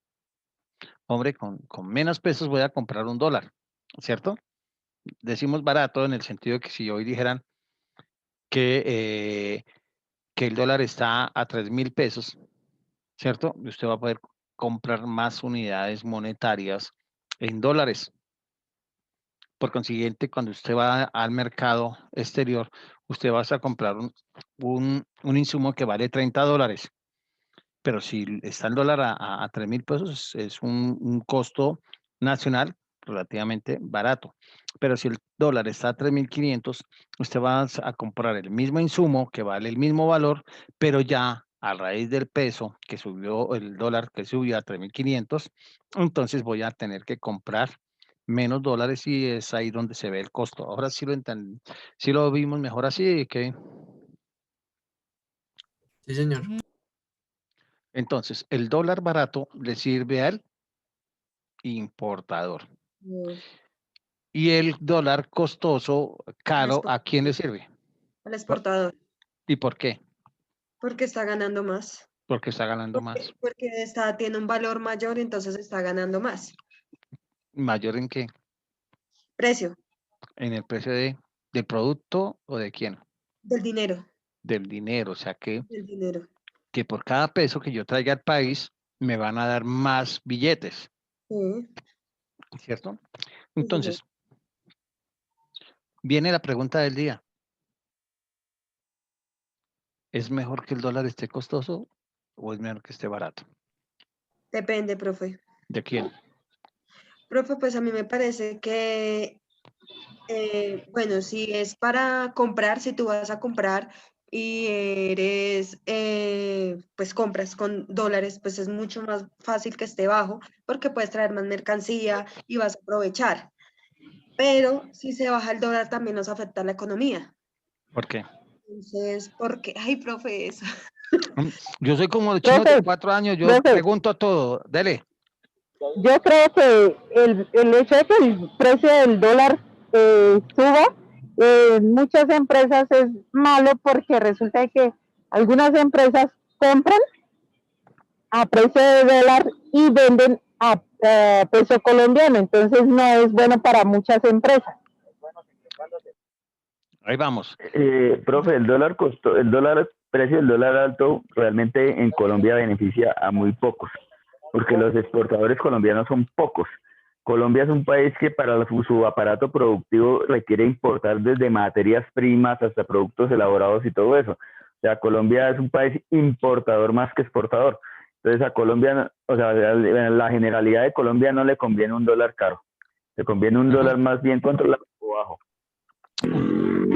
hombre, con menos pesos voy a comprar un dólar, ¿cierto? Decimos barato en el sentido de que si hoy dijeran que, que el dólar está a 3.000 pesos, ¿cierto? Y usted va a poder comprar más unidades monetarias en dólares. Por consiguiente, cuando usted va al mercado exterior, usted va a comprar un insumo que vale $30. Pero si está el dólar a 3.000 pesos, es un costo nacional relativamente barato. Pero si el dólar está a 3.500, usted va a comprar el mismo insumo que vale el mismo valor, pero ya a raíz del peso que subió el dólar, que subió a 3.500, entonces voy a tener que comprar menos dólares y es ahí donde se ve el costo. Ahora sí sí lo vimos mejor así, que Sí, señor. entonces el dólar barato le sirve al importador. Y el dólar costoso, caro, ¿a quién le sirve? Al exportador, ¿Y por qué? porque está ganando más. Porque está ganando más. Porque tiene un valor mayor, entonces está ganando más. ¿Mayor en qué? Precio ¿En el precio del producto o de quién? del dinero. Del dinero. O sea Del dinero. que por cada peso que yo traiga al país, me van a dar más billetes. Sí, ¿Cierto? sí, señor. Entonces, viene la pregunta del día. ¿Es mejor que el dólar esté costoso o es mejor que esté barato? Depende, profe. ¿De quién? Profe, pues a mí me parece que, bueno, si es para comprar, si tú vas a comprar y pues compras con dólares, pues es mucho más fácil que esté bajo porque puedes traer más mercancía y vas a aprovechar. Pero si se baja el dólar también nos afecta la economía. ¿Por qué? Entonces, ¿por qué? Ay, profe, eso. Yo soy como los chinos de Profe, 4 años, yo profe, pregunto todo. Dele. yo creo que el hecho de que el precio del dólar suba en muchas empresas es malo porque resulta que algunas empresas compran a precio de dólar y venden a peso colombiano, entonces no es bueno para muchas empresas. Ahí vamos. Profe, el precio del dólar alto realmente en Colombia beneficia a muy pocos, porque los exportadores colombianos son pocos. Colombia es un país que para su aparato productivo requiere importar desde materias primas hasta productos elaborados y todo eso. O sea, Colombia es un país importador más que exportador. Entonces a Colombia, o sea, la generalidad de Colombia no le conviene un dólar caro, le conviene un dólar más bien controlado o bajo.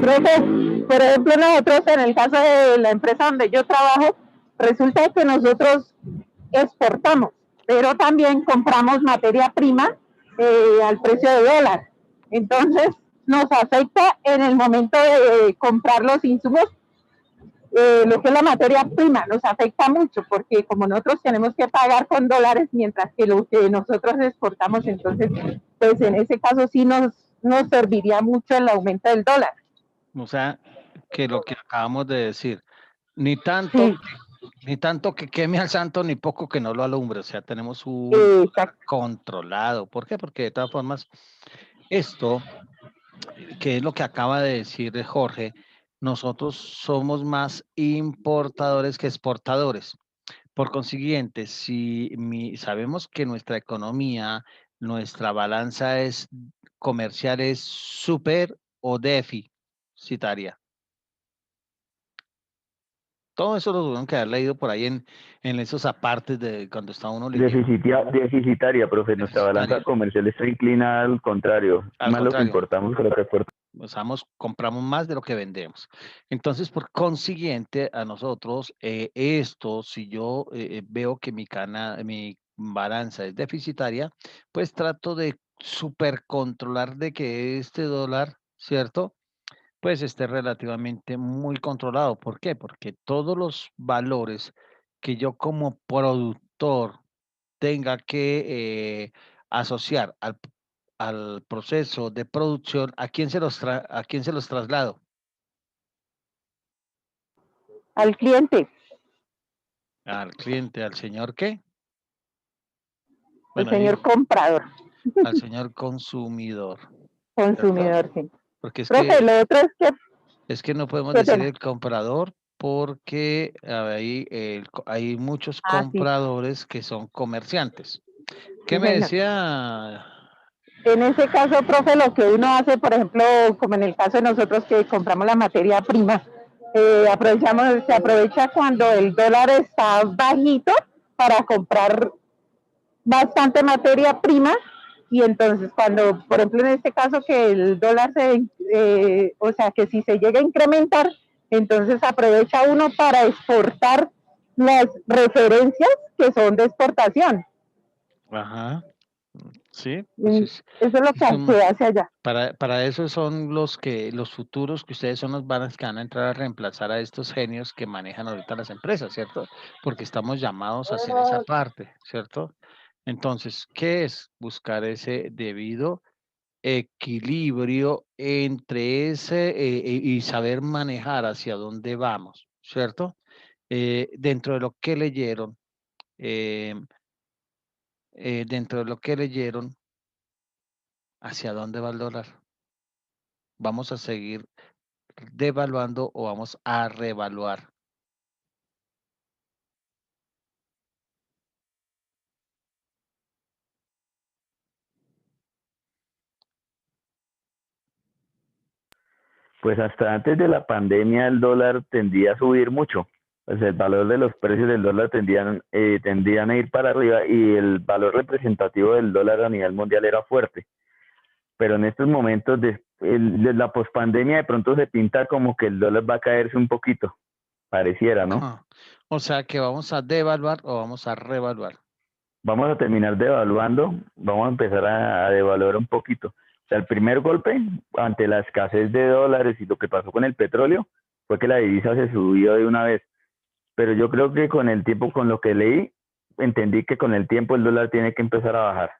Profe, por ejemplo, nosotros en el caso de la empresa donde yo trabajo, resulta que nosotros exportamos, pero también compramos materia prima al precio de dólar. Entonces, nos afecta en el momento de comprar los insumos, lo que es la materia prima, nos afecta mucho, porque como nosotros tenemos que pagar con dólares, mientras que lo que nosotros exportamos, entonces, pues en ese caso sí nos serviría mucho el aumento del dólar. O sea, que lo que acabamos de decir, ni tanto, Sí, ni tanto que queme al santo, ni poco que no lo alumbre. O sea, tenemos un exacto. controlado. ¿Por qué? Porque de todas formas, esto, que es lo que acaba de decir Jorge, nosotros somos más importadores que exportadores. Por consiguiente, si sabemos que nuestra economía, nuestra balanza es comercial es super o deficitaria. Todo eso lo tuvieron que haber leído por ahí en esos apartes de cuando está uno leyendo. Deficitaria, profe. Nuestra balanza Deficitaria. comercial está inclinada al contrario. Al Más lo que contrario, importamos que lo que exportamos. compramos más de lo que vendemos. Entonces, por consiguiente, a nosotros, esto, si yo veo que mi balanza es deficitaria, pues trato de super controlar de que este dólar, ¿cierto? Pues esté relativamente muy controlado. ¿Por qué? Porque todos los valores que yo como productor tenga que asociar al proceso de producción, ¿a quién a quién se los traslado? Al cliente, Al cliente, al señor qué? el Bueno, señor comprador, al señor consumidor, ¿cierto? consumidor, sí. Porque Profe, lo otro es que no podemos qué decir pena. el comprador porque hay muchos Ah, sí, compradores que son comerciantes. ¿Qué sí, me señor. decía? En ese caso, profe, lo que uno hace, por ejemplo, como en el caso de nosotros que compramos la materia prima, se aprovecha cuando el dólar está bajito para comprar bastante materia prima y entonces cuando, por ejemplo, en este caso que el dólar o sea, que si se llega a incrementar, entonces aprovecha uno para exportar las referencias que son de exportación. Ajá, sí, pues Eso es lo que son, se hace allá. para eso son los futuros que ustedes son los que van a entrar a reemplazar a estos genios que manejan ahorita las empresas, ¿cierto? Porque estamos llamados a hacer esa parte, ¿cierto? Entonces, ¿qué es? Buscar ese debido equilibrio entre y saber manejar hacia dónde vamos, ¿cierto? Dentro de lo que leyeron, eh, dentro de lo que leyeron, ¿hacia dónde va el dólar? ¿Vamos a seguir devaluando o vamos a revaluar? Pues hasta antes de la pandemia el dólar tendía a subir mucho. Pues el valor de los precios del dólar tendían a ir para arriba y el valor representativo del dólar a nivel mundial era fuerte. Pero en estos momentos de la pospandemia de pronto se pinta como que el dólar va a caerse un poquito, pareciera, ¿no? Ajá. O sea que vamos a devaluar o vamos a revaluar. Vamos a terminar devaluando, vamos a empezar a devaluar un poquito. O sea, el primer golpe ante la escasez de dólares y lo que pasó con el petróleo fue que la divisa se subió de una vez. Pero yo creo que con el tiempo, con lo que leí, entendí que con el tiempo el dólar tiene que empezar a bajar.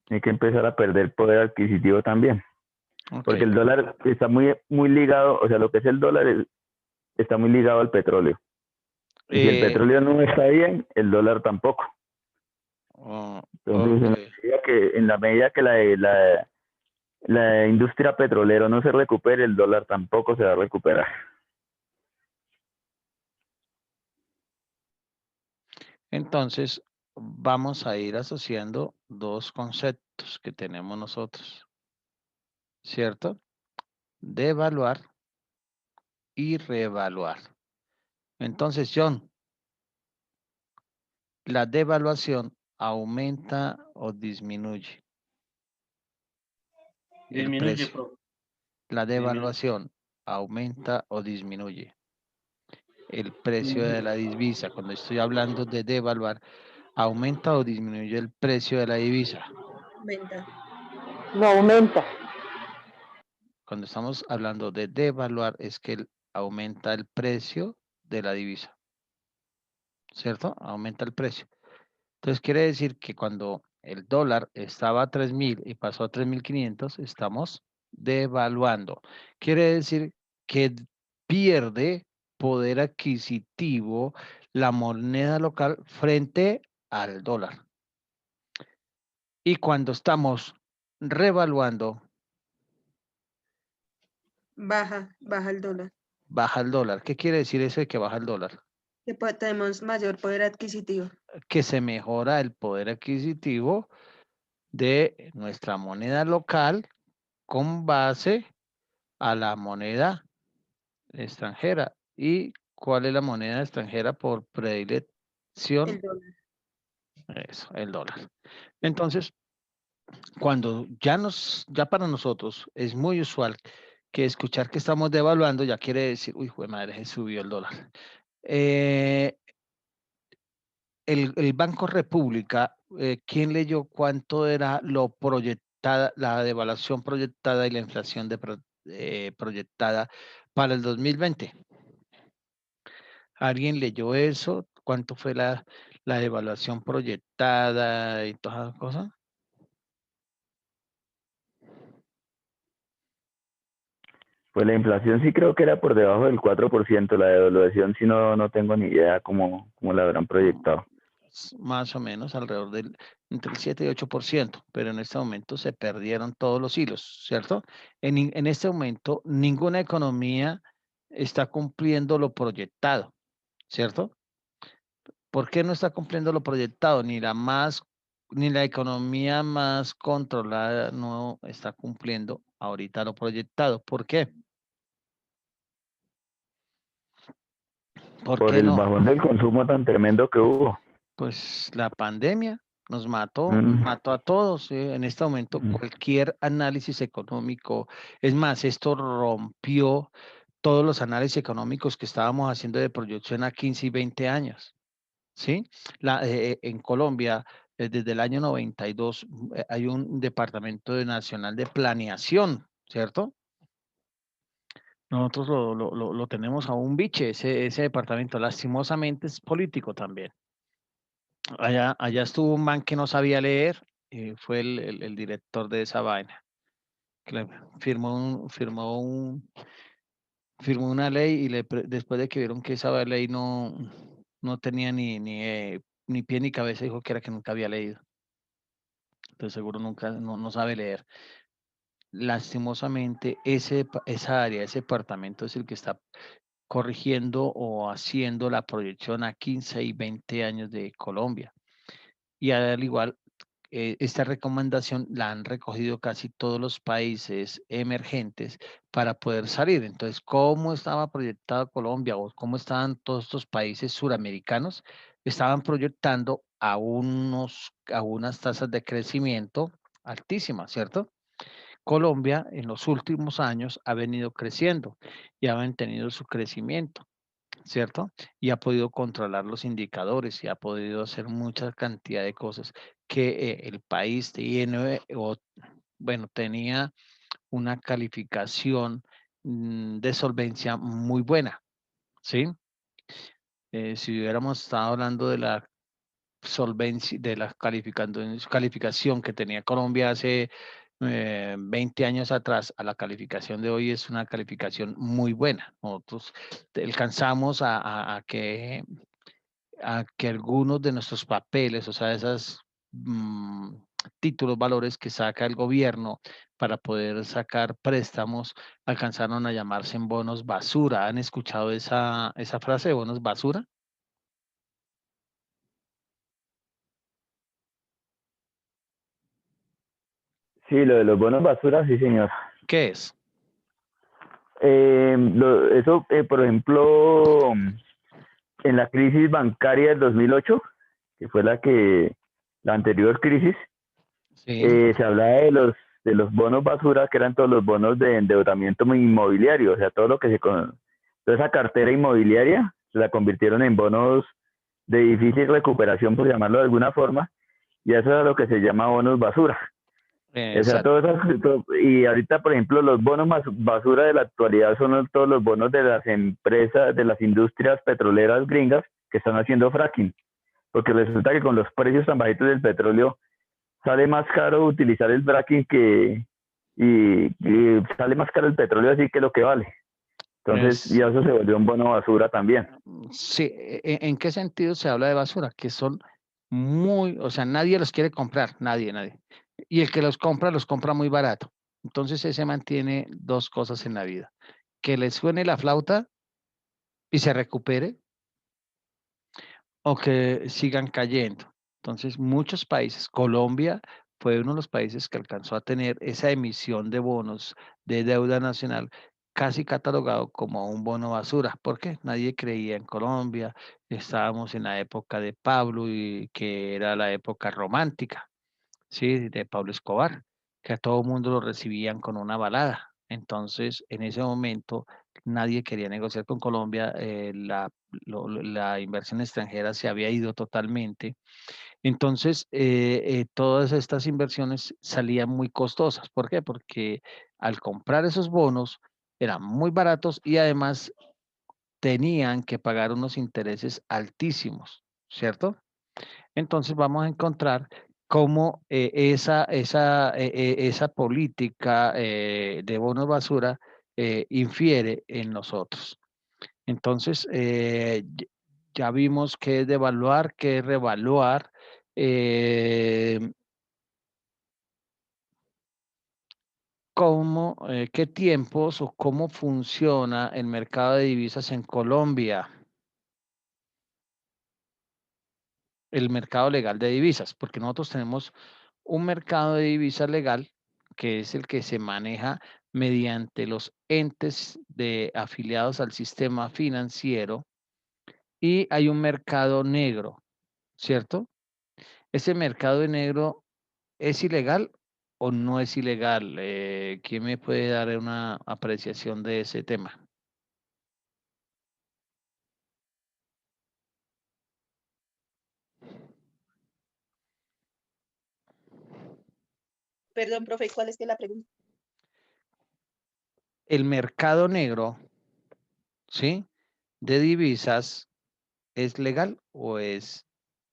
Tiene que empezar a perder poder adquisitivo también. Porque el dólar está muy ligado, o sea, lo que es el dólar está muy ligado al petróleo. Y si el petróleo no está bien, el dólar tampoco. Entonces, en la medida que la industria petrolera no se recupere, el dólar tampoco se va a recuperar. Entonces, vamos a ir asociando dos conceptos que tenemos nosotros, ¿cierto? Devaluar y reevaluar. Entonces, John, ¿la devaluación aumenta o disminuye el Disminuye, precio? profe. La devaluación aumenta o disminuye el precio de la divisa. Cuando estoy hablando de devaluar, ¿aumenta o disminuye el precio de la divisa? Aumenta. No aumenta. Cuando estamos hablando de devaluar, es que aumenta el precio de la divisa, ¿cierto? Aumenta el precio. Entonces quiere decir que cuando el dólar estaba a 3.000 y pasó a 3.500, estamos devaluando. Quiere decir que pierde poder adquisitivo la moneda local frente al dólar. Y cuando estamos revaluando, Baja el dólar. baja el dólar. ¿Qué quiere decir eso de que baja el dólar? Que tenemos mayor poder adquisitivo. Que se mejora el poder adquisitivo de nuestra moneda local con base a la moneda extranjera. ¿Y cuál es la moneda extranjera por predilección? El dólar. Eso, el dólar. Entonces, cuando ya para nosotros es muy usual que escuchar que estamos devaluando ya quiere decir, uy, jue madre, se subió el dólar. El Banco República, ¿quién leyó cuánto era lo proyectada, la devaluación proyectada y la inflación proyectada para el 2020? ¿Alguien leyó eso? ¿Cuánto fue la devaluación proyectada y todas esas cosas? Pues la inflación sí creo que era por debajo del 4%, la devaluación sí no tengo ni idea cómo la habrán proyectado. Más o menos alrededor entre el 7 y 8%, pero en este momento se perdieron todos los hilos, ¿cierto? En este momento ninguna economía está cumpliendo lo proyectado, ¿cierto? ¿Por qué no está cumpliendo lo proyectado? Ni la economía más controlada no está cumpliendo ahorita lo proyectado. ¿Por qué? ¿Por Por qué el no? bajón del consumo tan tremendo que hubo. Pues la pandemia nos mató a todos. En este momento cualquier análisis económico, es más, esto rompió todos los análisis económicos que estábamos haciendo de proyección a 15 y 20 años, ¿sí? En Colombia, desde el año 92, hay un departamento nacional de planeación, ¿cierto? Nosotros lo tenemos a un biche, ese departamento, lastimosamente es político también. Allá estuvo un man que no sabía leer, fue el director de esa vaina, que firmó una ley y después de que vieron que esa ley no tenía ni pie ni cabeza, dijo que era que nunca había leído. Entonces seguro no sabe leer. Lastimosamente, esa área, ese departamento es el que está corrigiendo o haciendo la proyección a 15 y 20 años de Colombia. Y al igual, esta recomendación la han recogido casi todos los países emergentes para poder salir. Entonces, ¿cómo estaba proyectada Colombia o cómo estaban todos estos países suramericanos? Estaban proyectando a unas tasas de crecimiento altísimas, ¿cierto? Colombia en los últimos años ha venido creciendo y ha mantenido su crecimiento, ¿cierto? Y ha podido controlar los indicadores y ha podido hacer mucha cantidad de cosas que el país tenía una calificación de solvencia muy buena, ¿sí? Si hubiéramos estado hablando de la solvencia, de la calificación que tenía Colombia hace 20 años atrás a la calificación de hoy, es una calificación muy buena. Nosotros alcanzamos a que algunos de nuestros papeles, o sea, esos títulos, valores que saca el gobierno para poder sacar préstamos, alcanzaron a llamarse en bonos basura. ¿Han escuchado esa frase de bonos basura? Sí, lo de los bonos basura, sí, señor. ¿Qué es? Eso, por ejemplo, en la crisis bancaria del 2008, que fue la anterior crisis, Sí. se hablaba de los bonos basura, que eran todos los bonos de endeudamiento inmobiliario, o sea, toda esa cartera inmobiliaria se la convirtieron en bonos de difícil recuperación, por llamarlo de alguna forma, y eso es lo que se llama bonos basura. O sea, y ahorita, por ejemplo, los bonos basura de la actualidad son todos los bonos de las empresas, de las industrias petroleras gringas que están haciendo fracking, porque resulta que con los precios tan bajitos del petróleo sale más caro utilizar el fracking y sale más caro el petróleo así que lo que vale. Entonces, y eso se volvió un bono basura también. Sí, ¿en qué sentido se habla de basura? Que son o sea, nadie los quiere comprar, nadie. Y el que los compra muy barato. Entonces ese mantiene dos cosas en la vida: que le suene la flauta y se recupere, o que sigan cayendo. Entonces, muchos países, Colombia fue uno de los países que alcanzó a tener esa emisión de bonos de deuda nacional casi catalogado como un bono basura. ¿Por qué? Nadie creía en Colombia. Estábamos en la época de Pablo, y que era la época romántica, ¿sí? De Pablo Escobar, que a todo mundo lo recibían con una balada. Entonces, en ese momento, nadie quería negociar con Colombia. La inversión extranjera se había ido totalmente. Entonces, todas estas inversiones salían muy costosas. ¿Por qué? Porque al comprar esos bonos eran muy baratos y además tenían que pagar unos intereses altísimos, ¿cierto? Entonces vamos a encontrar cómo esa política de bonos basura infiere en nosotros. Entonces, ya vimos qué es devaluar, qué es revaluar. ¿Qué tiempos o cómo funciona el mercado de divisas en Colombia? El mercado legal de divisas, porque nosotros tenemos un mercado de divisas legal, que es el que se maneja mediante los entes afiliados al sistema financiero, y hay un mercado negro, ¿cierto? ¿Ese mercado negro es ilegal o no es ilegal? ¿Quién me puede dar una apreciación de ese tema? Perdón, profe, ¿cuál es que la pregunta? El mercado negro, ¿sí? De divisas, ¿es legal o es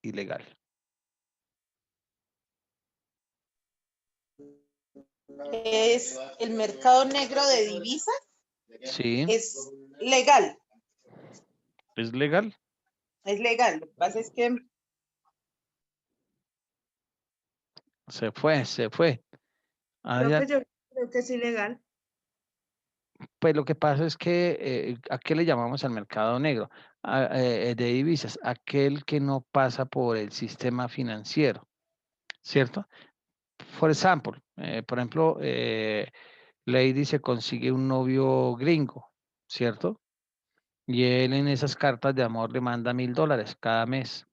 ilegal? Es el mercado negro de divisas. Sí. Es legal. ¿Es legal? Es legal. Lo que pasa es que Se fue. Profe, yo creo que es ilegal. Pues lo que pasa es que, ¿a qué le llamamos al mercado negro de divisas? Aquel que no pasa por el sistema financiero, ¿cierto? Por ejemplo, Lady se consigue un novio gringo, ¿cierto? Y él en esas cartas de amor le manda $1,000 cada mes,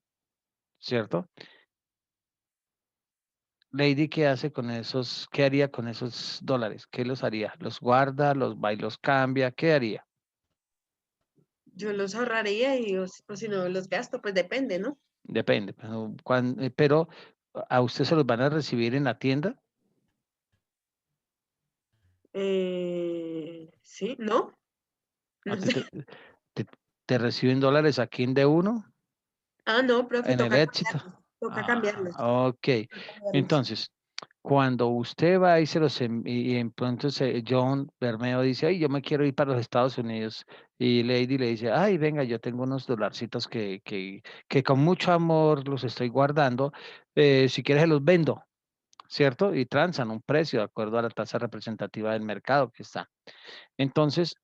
¿cierto? Lady, ¿qué hace con esos? ¿Qué haría con esos dólares? ¿Qué los haría? ¿Los guarda, los va y los cambia? ¿Qué haría? Yo los ahorraría o si no los gasto, pues depende, ¿no? Depende, pero ¿a usted se los van a recibir en la tienda? ¿Sí? ¿No? ¿A No ti sé. te- te reciben dólares aquí en D1 Ah, no, profe, en el toca éxito? cambiarlos. Toca cambiarlos. Ah, ok. Toca cambiarlos. Entonces, cuando usted va y se los y en pronto John Bermeo dice, ay, yo me quiero ir para los Estados Unidos, y Lady le dice, ay, venga, yo tengo unos dolarcitos que con mucho amor los estoy guardando, si quieres se los vendo, ¿cierto? Y transan un precio de acuerdo a la tasa representativa del mercado que está. Entonces,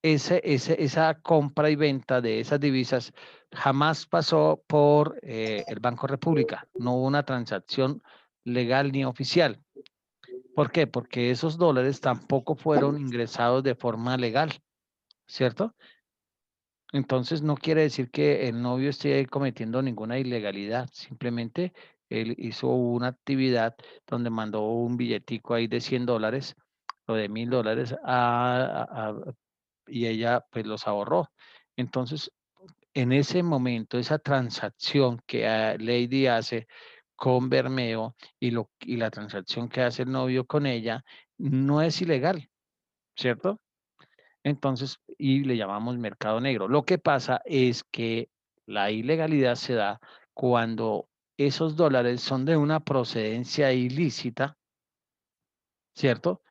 esa compra y venta de esas divisas jamás pasó por el Banco República. No hubo una transacción legal ni oficial. ¿Por qué? Porque esos dólares tampoco fueron ingresados de forma legal, ¿cierto? Entonces no quiere decir que el novio esté cometiendo ninguna ilegalidad. Simplemente él hizo una actividad donde mandó un billetico ahí de $100 o de $1000 y ella pues los ahorró. Entonces, en ese momento, esa transacción que Lady hace con Bermeo y la transacción que hace el novio con ella no es ilegal, ¿cierto? Entonces, y le llamamos mercado negro. Lo que pasa es que la ilegalidad se da cuando esos dólares son de una procedencia ilícita, ¿cierto?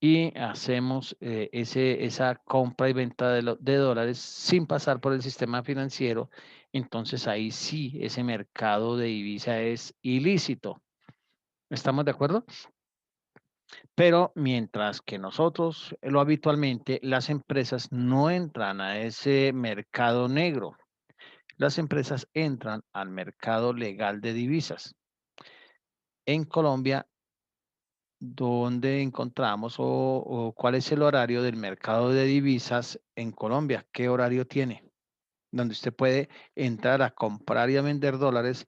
Y hacemos esa compra y venta de dólares sin pasar por el sistema financiero, entonces ahí sí, ese mercado de divisa es ilícito. ¿Estamos de acuerdo? Pero mientras que nosotros lo habitualmente, las empresas no entran a ese mercado negro. Las empresas entran al mercado legal de divisas. En Colombia, ¿dónde encontramos o cuál es el horario del mercado de divisas en Colombia? ¿Qué horario tiene? Donde usted puede entrar a comprar y a vender dólares.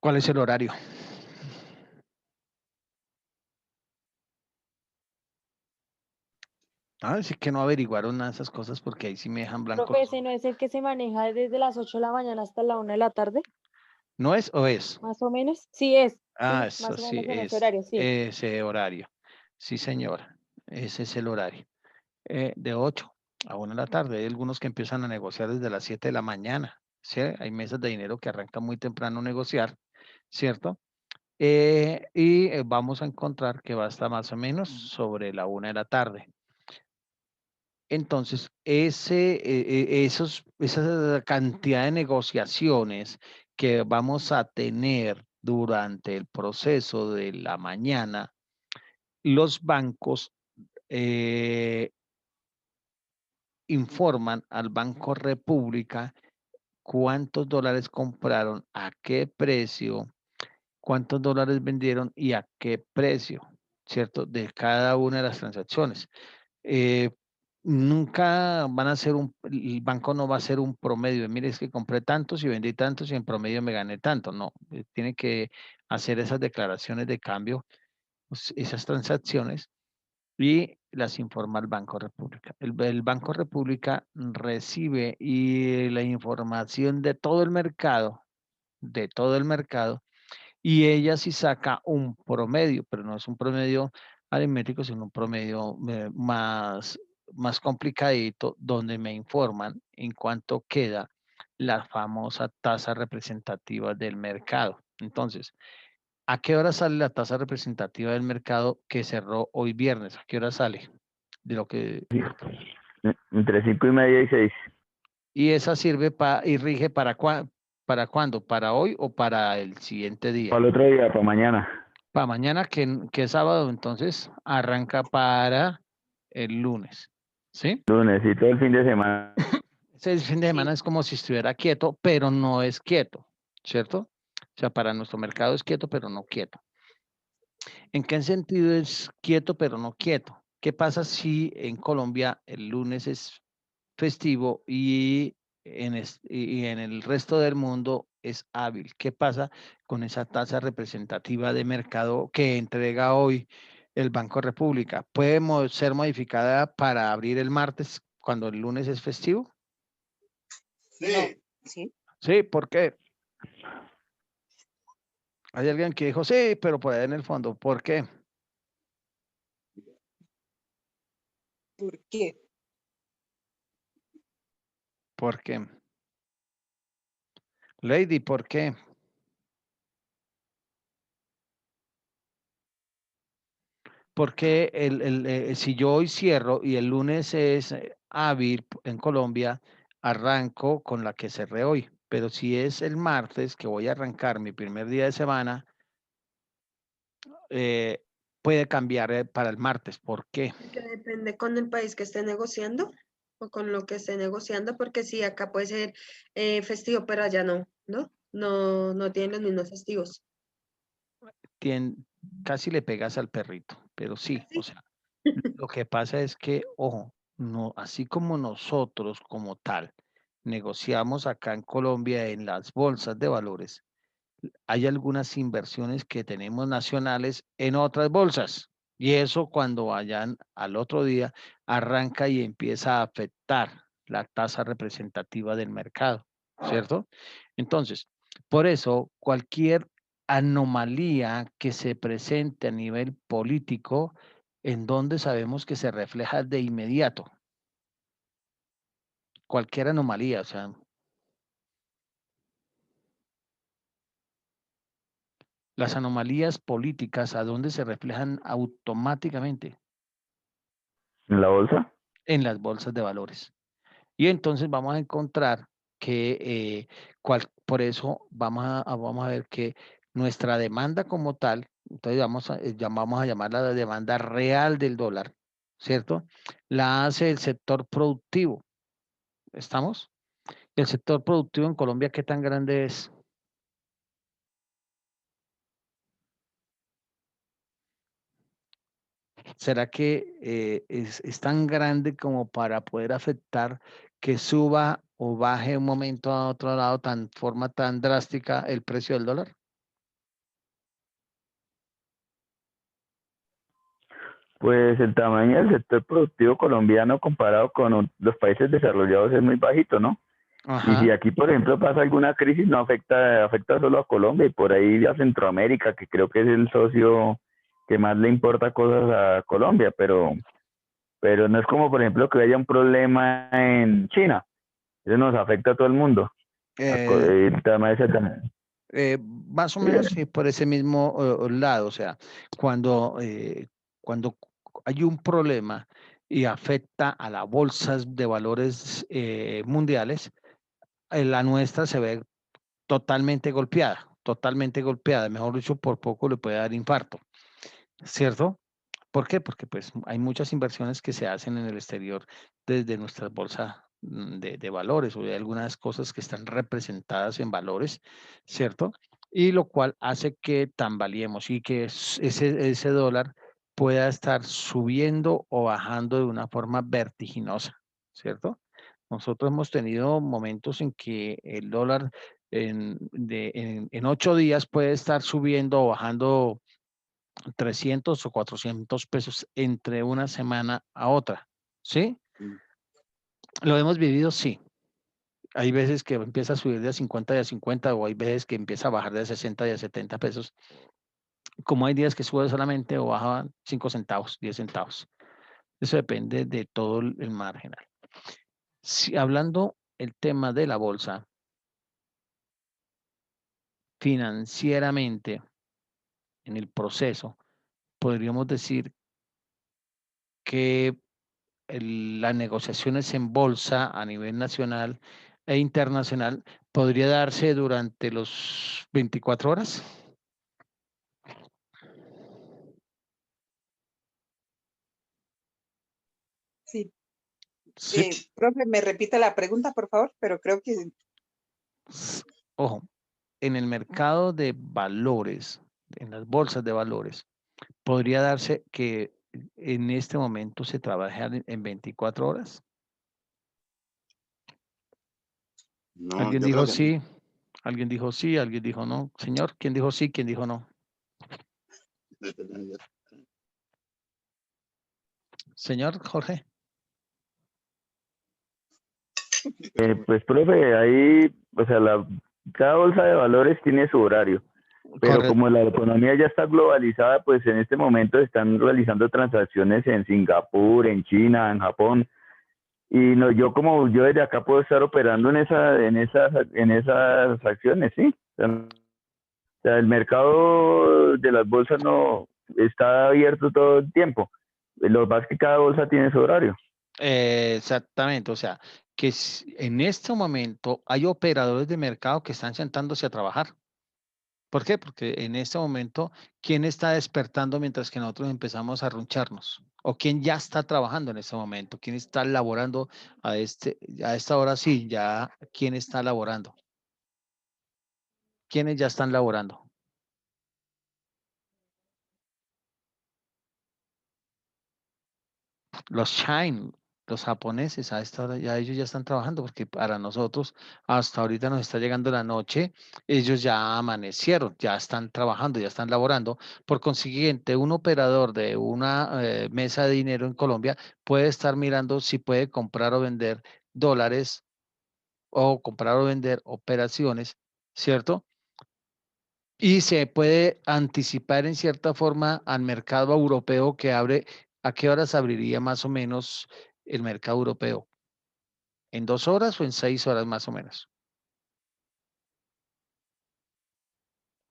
¿Cuál es el horario? Ah, sí que no averiguaron nada de esas cosas porque ahí sí me dejan Profe, blancos. ¿ese no es el que se maneja desde las 8 de la mañana hasta la 1 de la tarde? ¿No es o es? Más o menos. Sí es, Ah, sí, eso más o sí menos en ese es. horario, sí. Ese horario. Sí, señora. Ese es el horario. De 8 a 1 de la tarde. Hay algunos que empiezan a negociar desde las 7 de la mañana. ¿Sí? Hay mesas de dinero que arrancan muy temprano a negociar, ¿cierto? Vamos a encontrar que va hasta más o menos sobre la 1 de la tarde. Entonces, esa cantidad de negociaciones que vamos a tener durante el proceso de la mañana, los bancos informan al Banco República cuántos dólares compraron, a qué precio, cuántos dólares vendieron y a qué precio, ¿cierto? De cada una de las transacciones. Eh, Nunca van a ser el banco no va a ser un promedio. Mire, es que compré tantos y vendí tantos y en promedio me gané tanto. No, tiene que hacer esas declaraciones de cambio, pues, esas transacciones y las informa al Banco República. El Banco República recibe y la información de todo el mercado, y ella sí saca un promedio, pero no es un promedio aritmético, sino un promedio más complicadito, donde me informan en cuánto queda la famosa tasa representativa del mercado. Entonces, ¿a qué hora sale la tasa representativa del mercado que cerró hoy viernes? ¿A qué hora sale? De lo que, Entre 5:30 y 6. y esa sirve y rige para cuándo, para hoy o para el siguiente día. Para el otro día, para mañana. Para mañana, que es sábado, entonces arranca para el lunes. ¿Sí? Lunes y todo el fin de semana. Ese fin de semana es como si estuviera quieto, pero no es quieto, ¿cierto? O sea, para nuestro mercado es quieto, pero no quieto. ¿En qué sentido es quieto, pero no quieto? ¿Qué pasa si en Colombia el lunes es festivo y en el resto del mundo es hábil? ¿Qué pasa con esa tasa representativa de mercado que entrega hoy el Banco República? ¿Puede ser modificada para abrir el martes cuando el lunes es festivo? Sí. Sí. Sí, ¿por qué? Hay alguien que dijo, sí, pero por ahí en el fondo, ¿por qué? ¿Por qué? ¿Por qué? Lady, ¿por qué? Porque si yo hoy cierro y el lunes es hábil en Colombia, arranco con la que cerré hoy. Pero si es el martes que voy a arrancar mi primer día de semana, eh, puede cambiar para el martes. ¿Por qué? Que depende con el país que esté negociando o con lo que esté negociando, porque sí, acá puede ser festivo, pero allá no, ¿no? No, no tienen los mismos festivos. Casi le pegas al perrito, pero sí, o sea, lo que pasa es que, ojo, no, así como nosotros como tal negociamos acá en Colombia en las bolsas de valores, hay algunas inversiones que tenemos nacionales en otras bolsas. Y eso cuando vayan al otro día arranca y empieza a afectar la tasa representativa del mercado, ¿cierto? Entonces, por eso cualquier anomalía que se presente a nivel político, en donde sabemos que se refleja de inmediato, cualquier anomalía, o sea, las anomalías políticas, ¿a dónde se reflejan automáticamente? ¿En la bolsa? En las bolsas de valores. Y entonces vamos a encontrar que, por eso vamos a ver que nuestra demanda como tal, entonces vamos a llamarla la demanda real del dólar, ¿cierto? La hace el sector productivo. ¿Estamos? El sector productivo en Colombia, ¿qué tan grande es? ¿Será que es tan grande como para poder afectar que suba o baje un momento a otro lado forma tan drástica el precio del dólar? Pues el tamaño del sector productivo colombiano comparado con los países desarrollados es muy bajito, ¿no? Y si Ajá. aquí, por ejemplo, pasa alguna crisis, no afecta solo a Colombia y por ahí a Centroamérica, que creo que es el socio que más le importa cosas a Colombia, pero no es como, por ejemplo, que haya un problema en China. Eso nos afecta a todo el mundo. El tema ese también. Más o menos sí, por ese mismo lado, o sea, cuando hay un problema y afecta a las bolsas de valores mundiales, la nuestra se ve totalmente golpeada, mejor dicho, por poco le puede dar infarto, ¿cierto? ¿Por qué? Porque pues hay muchas inversiones que se hacen en el exterior desde nuestras bolsas de valores, o hay algunas cosas que están representadas en valores, ¿cierto? Y lo cual hace que tambaleemos y que ese dólar pueda estar subiendo o bajando de una forma vertiginosa, ¿cierto? Nosotros hemos tenido momentos en que el dólar en 8 días puede estar subiendo o bajando 300 o 400 pesos entre una semana a otra, ¿sí? ¿Lo hemos vivido? Sí. Hay veces que empieza a subir de a 50 y a 50, o hay veces que empieza a bajar de a 60 y a 70 pesos. Como hay días que sube solamente o baja 5 centavos, 10 centavos. Eso depende de todo el marginal. Si, hablando el tema de la bolsa, financieramente, en el proceso, podríamos decir que las negociaciones en bolsa a nivel nacional e internacional podría darse durante los 24 horas. Sí. Sí. Profe, me repite la pregunta, por favor, pero creo que Ojo, en el mercado de valores, en las bolsas de valores, podría darse que en este momento se trabaje en 24 horas. No, ¿Alguien yo creo dijo que no. sí? ¿Alguien dijo sí? ¿Alguien dijo no? Señor, ¿quién dijo sí? ¿Quién dijo no? Señor Jorge. Pues, profe, ahí, o sea, cada bolsa de valores tiene su horario. Pero Correcto. como la economía ya está globalizada, pues en este momento están realizando transacciones en Singapur, en China, en Japón. Y no, yo desde acá puedo estar operando en esas acciones, ¿sí? O sea, el mercado de las bolsas no está abierto todo el tiempo. Lo que pasa es que cada bolsa tiene su horario. Exactamente, o sea, que en este momento hay operadores de mercado que están sentándose a trabajar. ¿Por qué? Porque en este momento, ¿quién está despertando mientras que nosotros empezamos a runcharnos? ¿O quién ya está trabajando en este momento? ¿Quién está laborando a esta hora? Sí, ya, ¿quién está laborando? ¿Quiénes ya están laborando? Los Shine, los japoneses, a esta hora ya ellos ya están trabajando, porque para nosotros hasta ahorita nos está llegando la noche, ellos ya amanecieron, ya están trabajando, ya están laborando. Por consiguiente, un operador de una mesa de dinero en Colombia puede estar mirando si puede comprar o vender dólares o comprar o vender operaciones, ¿cierto? Y se puede anticipar en cierta forma al mercado europeo que abre. ¿A qué horas abriría más o menos el mercado europeo? ¿En 2 horas o en 6 horas más o menos?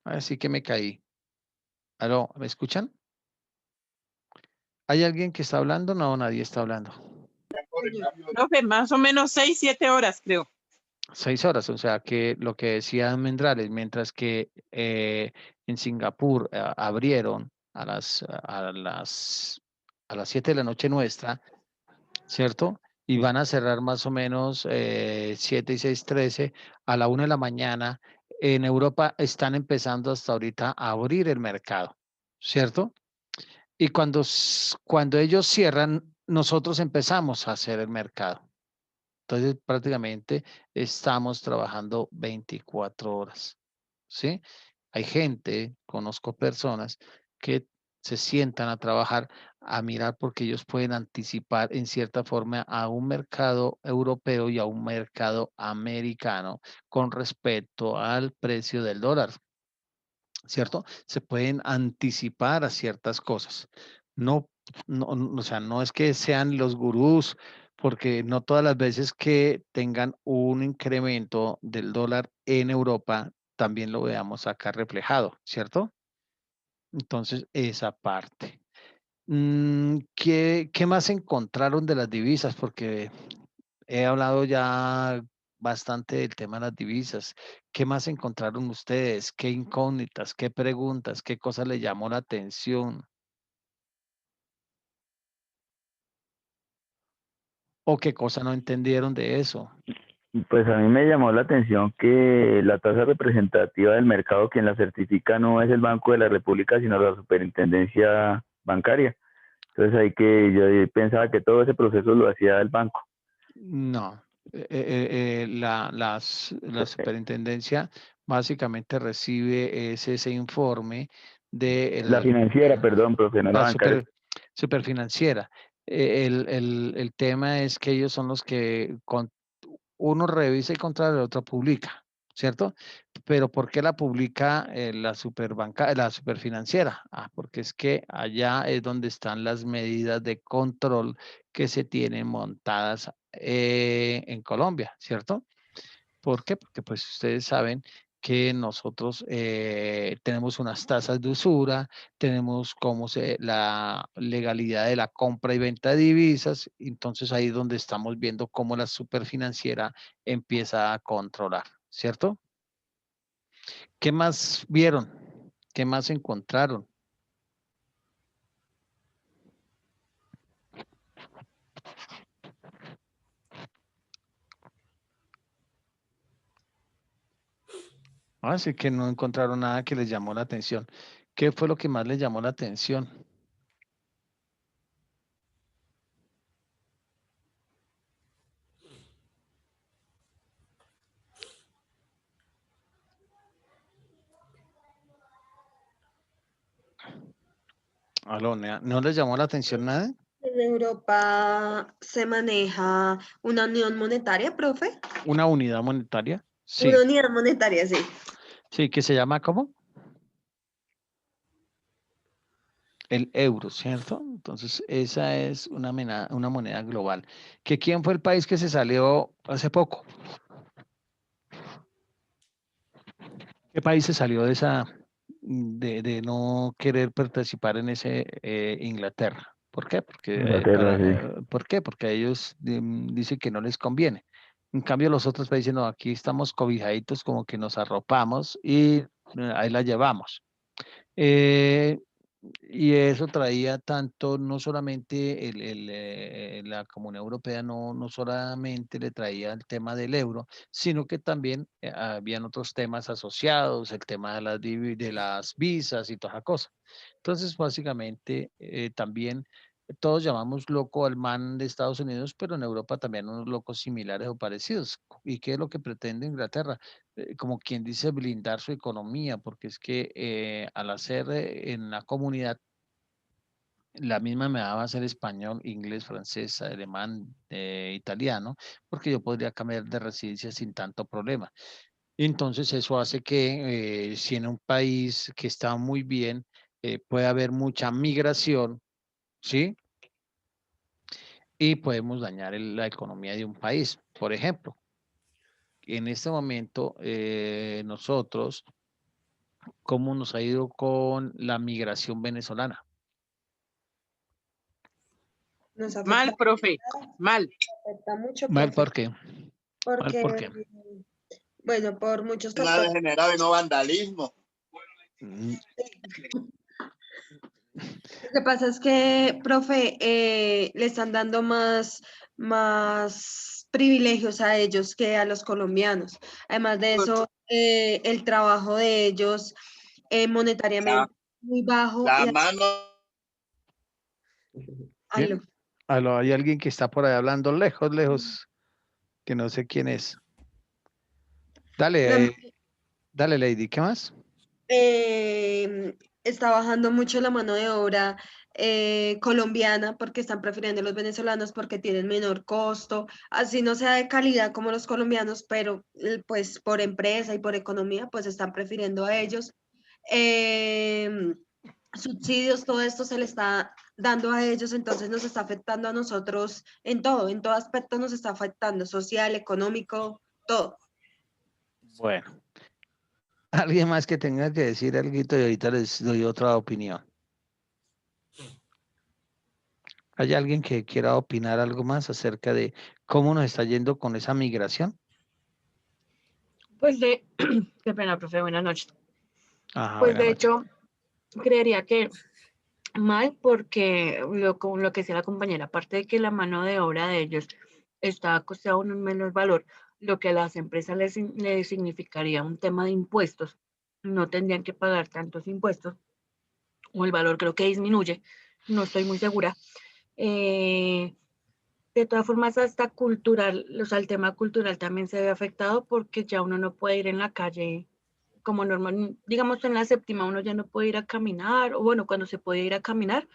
Así que me caí. ¿Aló? ¿Me escuchan? ¿Hay alguien que está hablando? No, nadie está hablando. Profe, más o menos 6, 7 horas, creo. 6 horas, o sea que lo que decía Mendrales, mientras que en Singapur abrieron a las 7 de la noche nuestra, ¿cierto? Y van a cerrar más o menos 7 y 6, 13 a la 1 de la mañana. En Europa están empezando hasta ahorita a abrir el mercado, ¿cierto? Y cuando ellos cierran, nosotros empezamos a hacer el mercado. Entonces, prácticamente estamos trabajando 24 horas, ¿sí? Hay gente, conozco personas que se sientan a trabajar, a mirar porque ellos pueden anticipar en cierta forma a un mercado europeo y a un mercado americano con respecto al precio del dólar, ¿cierto? Se pueden anticipar a ciertas cosas. No, o sea, no es que sean los gurús, porque no todas las veces que tengan un incremento del dólar en Europa, también lo veamos acá reflejado, ¿cierto? Entonces, esa parte. ¿Qué más encontraron de las divisas? Porque he hablado ya bastante del tema de las divisas. ¿Qué más encontraron ustedes? ¿Qué incógnitas? ¿Qué preguntas? ¿Qué cosa le llamó la atención? ¿O qué cosa no entendieron de eso? Pues a mí me llamó la atención que la tasa representativa del mercado, quien la certifica no es el Banco de la República, sino la Superintendencia Bancaria. Entonces ahí que yo pensaba que todo ese proceso lo hacía el banco. No. La superintendencia básicamente recibe ese informe de La financiera, perdón, profe, no la la bancaria. superfinanciera. El tema es que ellos son los que uno revisa y contra el otro publica, ¿cierto? Pero ¿por qué la publica la superfinanciera? Porque es que allá es donde están las medidas de control que se tienen montadas en Colombia, ¿cierto? ¿Por qué? Porque pues ustedes saben que nosotros tenemos unas tasas de usura, tenemos la legalidad de la compra y venta de divisas, entonces ahí es donde estamos viendo cómo la superfinanciera empieza a controlar, ¿cierto? ¿Qué más vieron? ¿Qué más encontraron? Así que no encontraron nada que les llamó la atención. ¿Qué fue lo que más les llamó la atención? Aló, ¿no les llamó la atención nada? En Europa se maneja una unión monetaria, profe. Una unidad monetaria, Una sí. unidad monetaria, sí. Sí, que se llama ¿cómo? el euro, ¿cierto? Entonces, esa es una moneda global. ¿Quién fue el país que se salió hace poco? ¿Qué país se salió de de no querer participar en ese Inglaterra? ¿Por qué? Inglaterra, sí. ¿Por qué? Porque ellos dicen que no les conviene. En cambio, los otros países, no, aquí estamos cobijaditos, como que nos arropamos y ahí la llevamos. Eh, y eso traía tanto, no solamente la Comunidad Europea, no solamente le traía el tema del euro, sino que también habían otros temas asociados, el tema de de las visas y toda esa cosa. Entonces, básicamente, también todos llamamos loco al man de Estados Unidos, pero en Europa también hay unos locos similares o parecidos. ¿Y qué es lo que pretende Inglaterra? Como quien dice, blindar su economía, porque es que al hacer en la comunidad, la misma me daba hacer español, inglés, francés, alemán, italiano, porque yo podría cambiar de residencia sin tanto problema. Entonces eso hace que si en un país que está muy bien, puede haber mucha migración, ¿sí? Y podemos dañar la economía de un país. Por ejemplo, en este momento nosotros, ¿cómo nos ha ido con la migración venezolana? Nos Mal, afecta, profe, mal. afecta mucho, Mal, profe, ¿por qué? Mal, porque, ¿por qué? bueno, por muchos Nada factores. degenerado y no vandalismo. Mm, Lo que pasa es que, profe, le están dando más privilegios a ellos que a los colombianos. Además de eso, el trabajo de ellos La, monetariamente muy bajo. la Y mano aló. ¿Quién? Aló, hay alguien que está por ahí hablando lejos, lejos, que no sé quién es. La- Dale, dale, Lady, ¿qué más? está bajando mucho la mano de obra colombiana porque están prefiriendo los venezolanos porque tienen menor costo, así no sea de calidad como los colombianos, pero pues por empresa y por economía pues están prefiriendo a ellos. Em, Subsidios, todo esto se le está dando a ellos, entonces nos está afectando a nosotros en todo aspecto nos está afectando, social, económico, todo. Bueno, alguien más que tenga que decir algo y ahorita les doy otra opinión. ¿Hay alguien que quiera opinar algo más acerca de cómo nos está yendo con esa migración? Pues qué pena, profe, buenas noches. Ajá, Pues buenas de noches. hecho, creería que mal porque con lo que decía la compañera, aparte de que la mano de obra de ellos está costando un menor valor, lo que a las empresas les significaría un tema de impuestos, no tendrían que pagar tantos impuestos, o el valor creo que disminuye, no estoy muy segura. Eh, de todas formas, hasta cultural, o sea, el tema cultural también se ve afectado porque ya uno no puede ir en la calle como normal, digamos en la séptima uno ya no puede ir a caminar, o bueno, cuando se puede ir a caminar,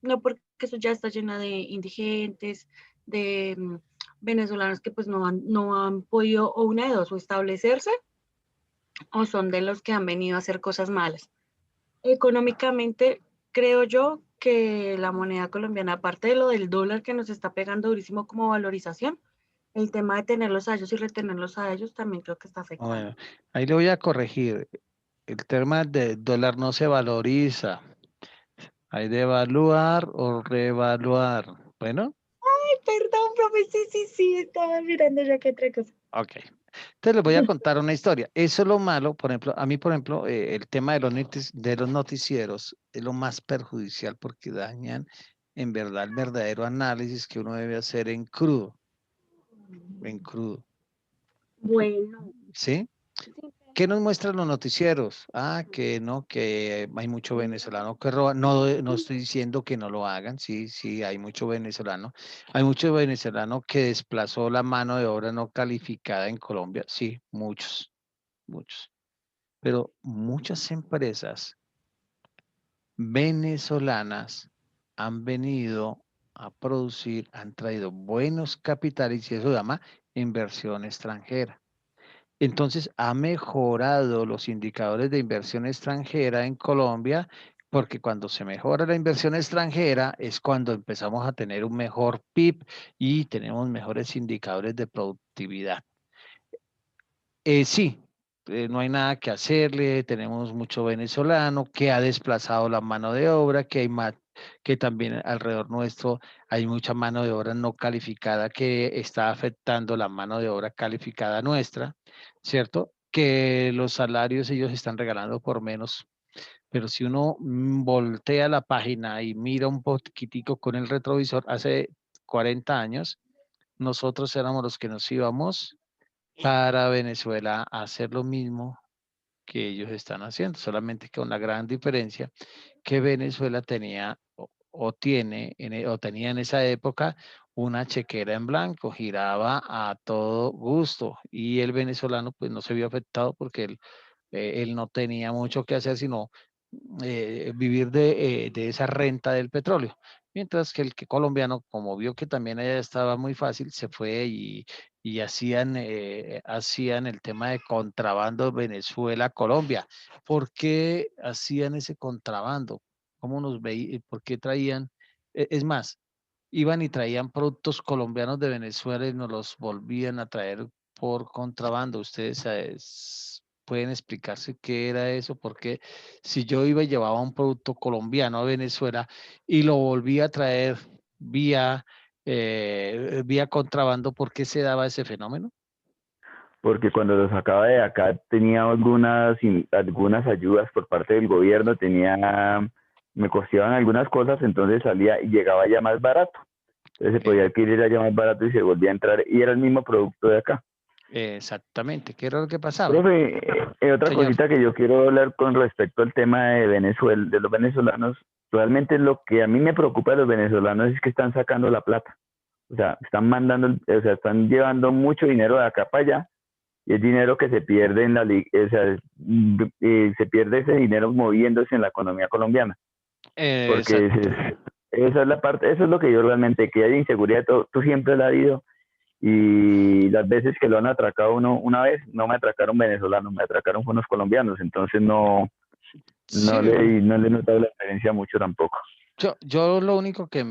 no porque eso ya está llena de indigentes, de venezolanos que pues no han podido, o una de dos, o establecerse, o son de los que han venido a hacer cosas malas. Económicamente, creo yo que la moneda colombiana, aparte de lo del dólar que nos está pegando durísimo como valorización, el tema de tenerlos a ellos y retenerlos a ellos también creo que está afectando. Bueno, ahí le voy a corregir. El tema del dólar no se valoriza. Hay de evaluar o reevaluar. Bueno, Ay, perdón, profe, sí, estaba mirando ya que otra cosa. ok. Entonces les voy a contar una historia. Eso es lo malo, por ejemplo, a mí, por ejemplo, el tema de de los noticieros es lo más perjudicial porque dañan en verdad el verdadero análisis que uno debe hacer en crudo, en crudo. Bueno, ¿Sí? ¿Qué nos muestran los noticieros? Ah, que no, que hay mucho venezolano que roba. No, no estoy diciendo que no lo hagan, sí, sí, hay mucho venezolano. Hay mucho venezolano que desplazó la mano de obra no calificada en Colombia, sí, muchos, muchos. Pero muchas empresas venezolanas han venido a producir, han traído buenos capitales y eso se llama inversión extranjera. Entonces, ha mejorado los indicadores de inversión extranjera en Colombia porque cuando se mejora la inversión extranjera es cuando empezamos a tener un mejor PIB y tenemos mejores indicadores de productividad. Sí, no hay nada que hacerle, tenemos mucho venezolano que ha desplazado la mano de obra, que hay más, que también alrededor nuestro hay mucha mano de obra no calificada que está afectando la mano de obra calificada nuestra, ¿cierto? Que los salarios ellos están regalando por menos, pero si uno voltea la página y mira un poquitico con el retrovisor, hace 40 años, nosotros éramos los que nos íbamos para Venezuela a hacer lo mismo que ellos están haciendo, solamente con la gran diferencia que Venezuela tenía o tiene o tenía en esa época una chequera en blanco, giraba a todo gusto y el venezolano pues no se vio afectado porque él no tenía mucho que hacer sino vivir de esa renta del petróleo. Mientras que el que colombiano, como vio que también allá estaba muy fácil, se fue y hacían el tema de contrabando Venezuela-Colombia. ¿Por qué hacían ese contrabando? ¿Cómo nos veían? ¿Por qué traían? Es más, iban y traían productos colombianos de Venezuela y nos los volvían a traer por contrabando. Ustedes pueden explicarse qué era eso, porque si yo iba y llevaba un producto colombiano a Venezuela y lo volvía a traer vía, vía contrabando, ¿por qué se daba ese fenómeno? Porque cuando lo sacaba de acá tenía algunas ayudas por parte del gobierno, me costeaban algunas cosas, entonces salía y llegaba ya más barato. Entonces se podía adquirir allá más barato y se volvía a entrar y era el mismo producto de acá. Exactamente, ¿qué era lo que pasaba? Profe, otra Señor. cosita que yo quiero hablar con respecto al tema de Venezuela, de los venezolanos, realmente lo que a mí me preocupa de los venezolanos es que están sacando la plata. O sea, están llevando mucho dinero de acá para allá y es dinero que se pierde en se pierde ese dinero moviéndose en la economía colombiana. Porque esa es la parte, eso es lo que yo realmente, que hay inseguridad, tú siempre la has habido y las veces que lo han atracado una vez, no me atracaron venezolanos, me atracaron unos colombianos, entonces no le he notado la diferencia mucho tampoco. Yo lo único que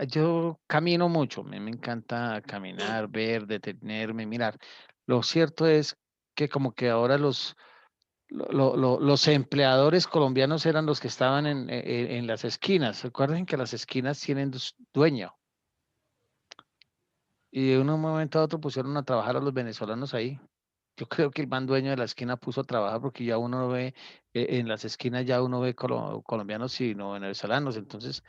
yo camino mucho, me encanta caminar, ver, detenerme, mirar. Lo cierto es que como que ahora los empleadores colombianos eran los que estaban en las esquinas. Recuerden que las esquinas tienen dueño. Y de un momento a otro pusieron a trabajar a los venezolanos ahí. Yo creo que el man dueño de la esquina puso a trabajar porque ya uno no ve, en las esquinas ya uno ve colombianos sino venezolanos. Entonces,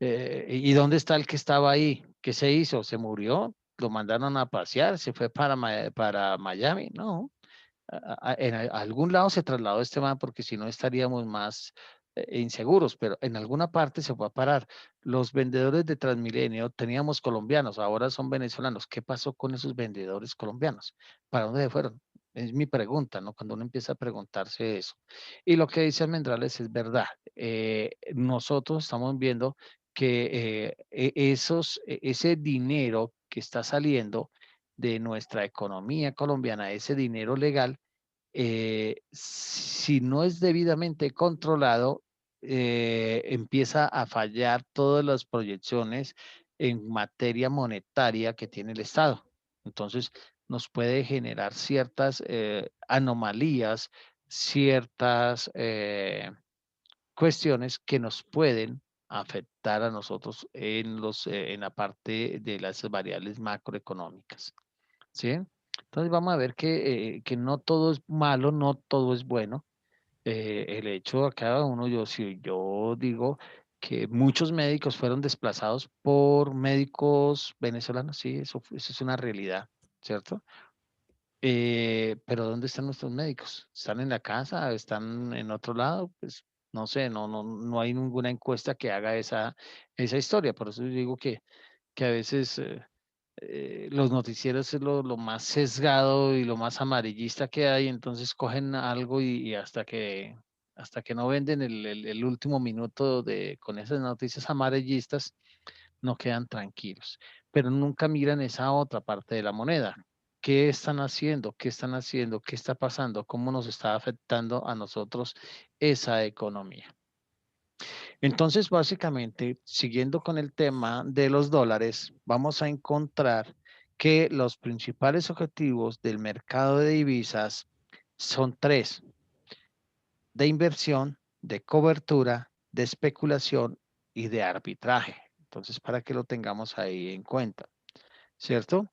¿y dónde está el que estaba ahí? ¿Qué se hizo? ¿Se murió? ¿Lo mandaron a pasear? ¿Se fue para Miami? No. En algún lado se trasladó este man porque si no estaríamos más inseguros, pero en alguna parte se fue a parar. Los vendedores de Transmilenio teníamos colombianos, ahora son venezolanos. ¿Qué pasó con esos vendedores colombianos? ¿Para dónde se fueron? Es mi pregunta, ¿no? Cuando uno empieza a preguntarse eso. Y lo que dice Almendrales es verdad. Nosotros estamos viendo que ese dinero que está saliendo de nuestra economía colombiana, ese dinero legal, si no es debidamente controlado, empieza a fallar todas las proyecciones en materia monetaria que tiene el Estado. Entonces, nos puede generar ciertas anomalías, ciertas cuestiones que nos pueden afectar a nosotros en la parte de las variables macroeconómicas. ¿Sí? Entonces vamos a ver que no todo es malo, no todo es bueno. El hecho acá si yo digo que muchos médicos fueron desplazados por médicos venezolanos, sí, eso es una realidad, ¿cierto? Pero ¿dónde están nuestros médicos? ¿Están en la casa? ¿Están en otro lado? Pues no sé, no hay ninguna encuesta que haga esa historia. Por eso yo digo que a veces los noticieros es lo más sesgado y lo más amarillista que hay, entonces cogen algo y hasta que no venden el último minuto con esas noticias amarillistas, no quedan tranquilos, pero nunca miran esa otra parte de la moneda, ¿Qué están haciendo? ¿Qué están haciendo? ¿Qué está pasando? ¿Cómo nos está afectando a nosotros esa economía? Entonces, básicamente, siguiendo con el tema de los dólares, vamos a encontrar que los principales objetivos del mercado de divisas son tres: de inversión, de cobertura, de especulación y de arbitraje. Entonces, para que lo tengamos ahí en cuenta, ¿cierto?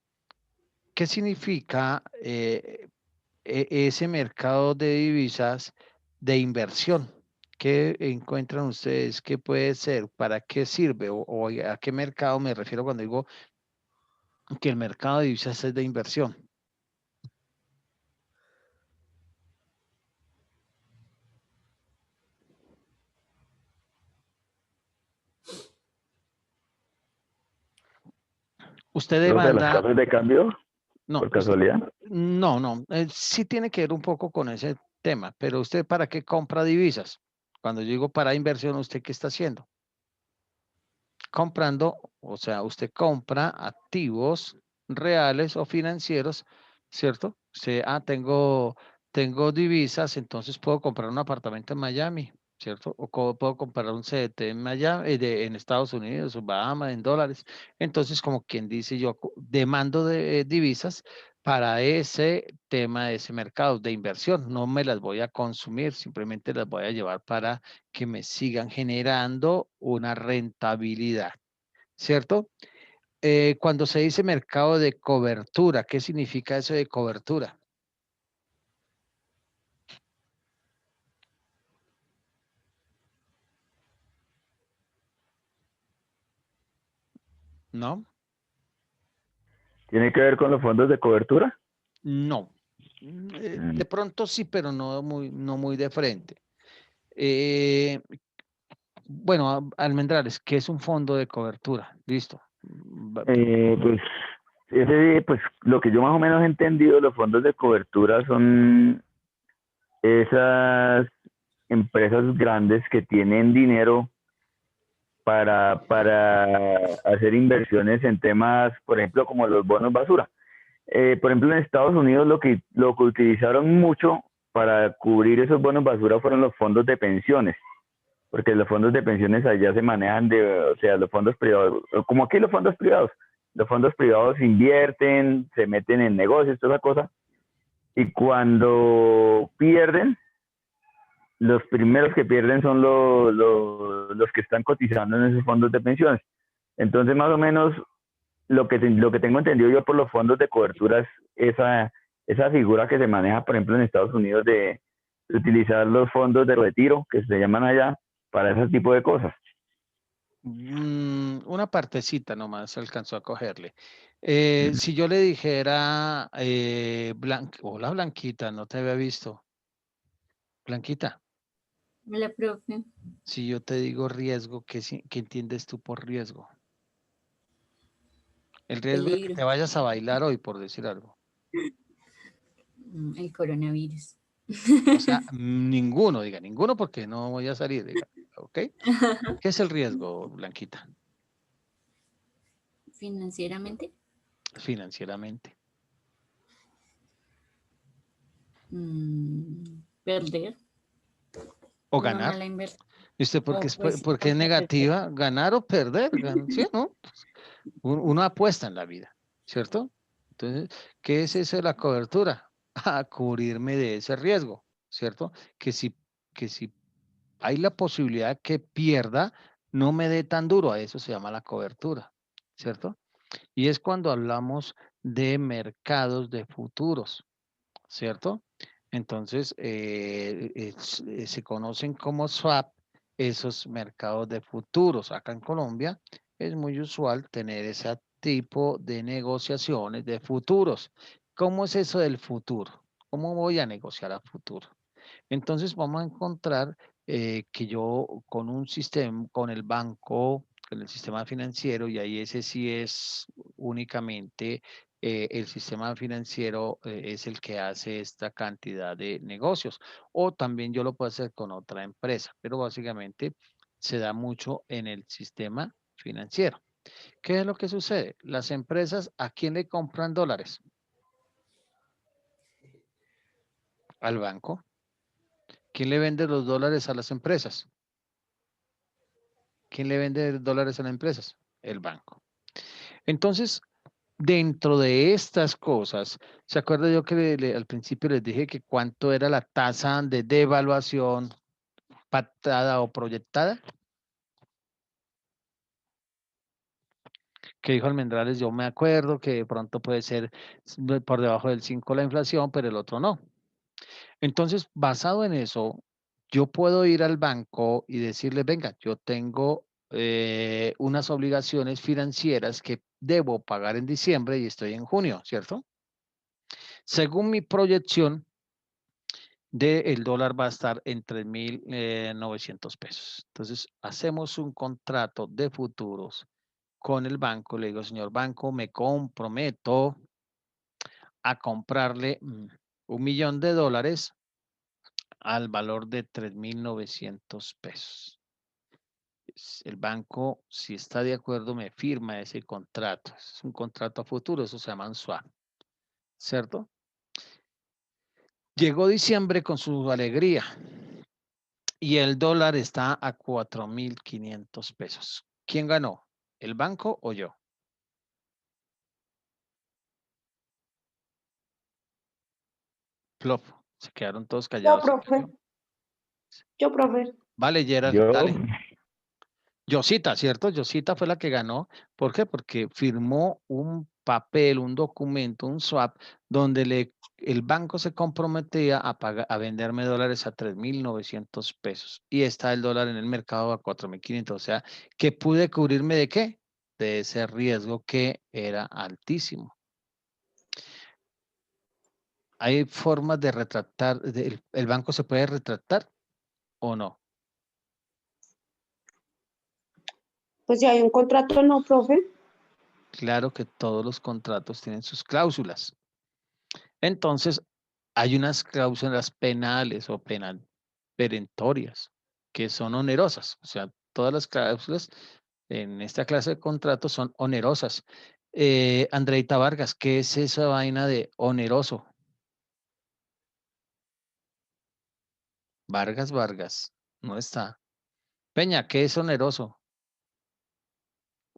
¿Qué significa ese mercado de divisas de inversión? ¿Qué encuentran ustedes? ¿Qué puede ser? ¿Para qué sirve? O a qué mercado me refiero cuando digo que el mercado de divisas es de inversión? Usted ¿Los de las demanda, casas de cambio, no, por casualidad? no, sí tiene que ver un poco con ese tema, pero usted ¿para qué compra divisas? Cuando yo digo para inversión, ¿usted qué está haciendo? Comprando, o sea, usted compra activos reales o financieros, ¿cierto? Usted, tengo divisas, entonces puedo comprar un apartamento en Miami, ¿cierto? O puedo comprar un CDT en Miami, en Estados Unidos o Bahamas en dólares. Entonces, como quien dice, yo demando de divisas para ese tema de ese mercado de inversión. No me las voy a consumir, simplemente las voy a llevar para que me sigan generando una rentabilidad, ¿cierto? Cuando se dice mercado de cobertura, ¿qué significa eso de cobertura? ¿No? ¿Tiene que ver con los fondos de cobertura? No. De pronto sí, pero no muy de frente. Eh, bueno, Almendrales, ¿qué es un fondo de cobertura? Listo. Pues, pues lo que yo más o menos he entendido, los fondos de cobertura son esas empresas grandes que tienen dinero para hacer inversiones en temas, por ejemplo, como los bonos basura. Por ejemplo, en Estados Unidos lo que utilizaron mucho para cubrir esos bonos basura fueron los fondos de pensiones, porque los fondos de pensiones allá se manejan o sea, los fondos privados, como aquí los fondos privados invierten, se meten en negocios, toda esa cosa, y cuando pierden, los primeros que pierden son los que están cotizando en esos fondos de pensiones. Entonces, más o menos, lo que tengo entendido yo por los fondos de cobertura es esa figura que se maneja, por ejemplo, en Estados Unidos de utilizar los fondos de retiro, que se llaman allá, para ese tipo de cosas. Una partecita nomás alcanzó a cogerle. Si yo le dijera, hola Blanquita, no te había visto. Blanquita, Hola, profe. si yo te digo riesgo, ¿qué entiendes tú por riesgo? El riesgo de que Peligro. te vayas a bailar hoy, por decir algo. El coronavirus. O sea, ninguno porque no voy a salir, diga, ¿ok? ¿Qué es el riesgo, Blanquita? Financieramente. Financieramente. Perder. O Una ganar. mala inversión. ¿Y usted por qué es, Pues, por qué es negativa? ¿Ganar o perder? ¿Sí o no? Uno apuesta en la vida, ¿cierto? Entonces, ¿qué es eso de la cobertura? A cubrirme de ese riesgo, ¿cierto? Que si hay la posibilidad que pierda, no me dé tan duro. A eso se llama la cobertura, ¿cierto? Y es cuando hablamos de mercados de futuros, ¿cierto? Entonces, se conocen como swap esos mercados de futuros. Acá en Colombia es muy usual tener ese tipo de negociaciones de futuros. ¿Cómo es eso del futuro? ¿Cómo voy a negociar a futuro? Entonces vamos a encontrar que yo con un sistema, con el banco, con el sistema financiero, y ahí ese sí es únicamente el sistema financiero es el que hace esta cantidad de negocios. O también yo lo puedo hacer con otra empresa, pero básicamente se da mucho en el sistema financiero. ¿Qué es lo que sucede? Las empresas, ¿a quién le compran dólares? Al banco. ¿Quién le vende los dólares a las empresas? ¿Quién le vende dólares a las empresas? El banco. Entonces, dentro de estas cosas, ¿se acuerda yo que al principio les dije que cuánto era la tasa de devaluación pactada o proyectada? Que dijo Almendrales, yo me acuerdo que de pronto puede ser por debajo del 5 la inflación, pero el otro no. Entonces, basado en eso, yo puedo ir al banco y decirle, venga, yo tengo unas obligaciones financieras que debo pagar en diciembre y estoy en junio, ¿cierto? Según mi proyección, el dólar va a estar en 3.900 pesos. Entonces, hacemos un contrato de futuros con el banco. Le digo, señor banco, me comprometo a comprarle $1.000.000 al valor de 3.900 pesos. El banco, si está de acuerdo, me firma ese contrato. Es un contrato a futuro, eso se llama swap, ¿cierto? Llegó diciembre con su alegría y el dólar está a 4.500 pesos. ¿Quién ganó? ¿El banco o yo? Plop. Se quedaron todos Yo, callados. profe. Yo, profe. Vale, Gerald, Yo, dale. Yosita, ¿cierto? Yosita fue la que ganó. ¿Por qué? Porque firmó un papel, un documento, un swap, donde el banco se comprometía a venderme dólares a 3.900 pesos. Y está el dólar en el mercado a 4.500. O sea, que pude cubrirme de qué? De ese riesgo que era altísimo. ¿Hay formas de retractar? ¿El banco se puede retractar o no? Pues si hay un contrato, no, profe. Claro que todos los contratos tienen sus cláusulas. Entonces, hay unas cláusulas penales o perentorias que son onerosas. O sea, todas las cláusulas en esta clase de contratos son onerosas. Andreita Vargas, ¿qué es esa vaina de oneroso? Vargas, no está. Peña, ¿qué es oneroso?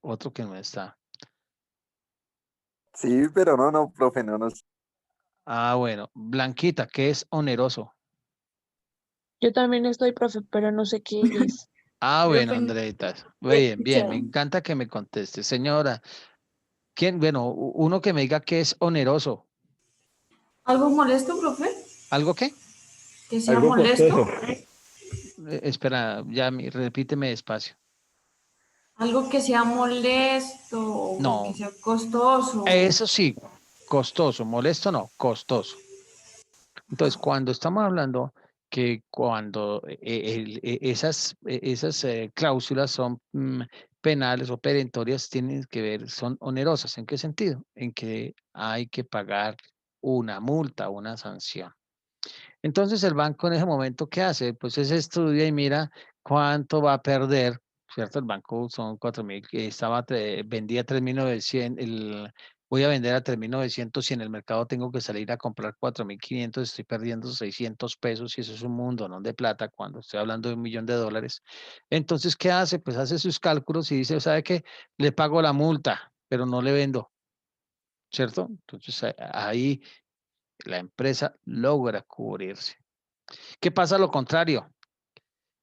Otro que no está. Sí, pero no, profe, no. Ah, bueno. Blanquita, ¿qué es oneroso? Yo también estoy, profe, pero no sé qué es. Ah, bueno, Profe, Andreita. no he Bien, me escuchado. encanta que me conteste. Señora, ¿quién? Bueno, uno que me diga qué es oneroso. ¿Algo molesto, profe? ¿Algo qué? ¿Que sea algo molesto? costoso. Espera, ya repíteme despacio. Algo que sea molesto o que No, sea costoso. eso sí, costoso, molesto no, costoso. Entonces, cuando estamos hablando que cuando esas cláusulas son penales o perentorias, tienen que ver, son onerosas. ¿En qué sentido? En que hay que pagar una multa, una sanción. Entonces el banco en ese momento, ¿qué hace? Pues ese estudia y mira cuánto va a perder, ¿cierto? El banco son 4.000, que vendía 3.900, voy a vender a 3.900 y en el mercado tengo que salir a comprar 4.500, estoy perdiendo 600 pesos y eso es un mundo, ¿no? De plata cuando estoy hablando de $1.000.000. Entonces, ¿qué hace? Pues hace sus cálculos y dice, ¿sabe qué? Le pago la multa, pero no le vendo, ¿cierto? Entonces ahí la empresa logra cubrirse. ¿Qué pasa a lo contrario?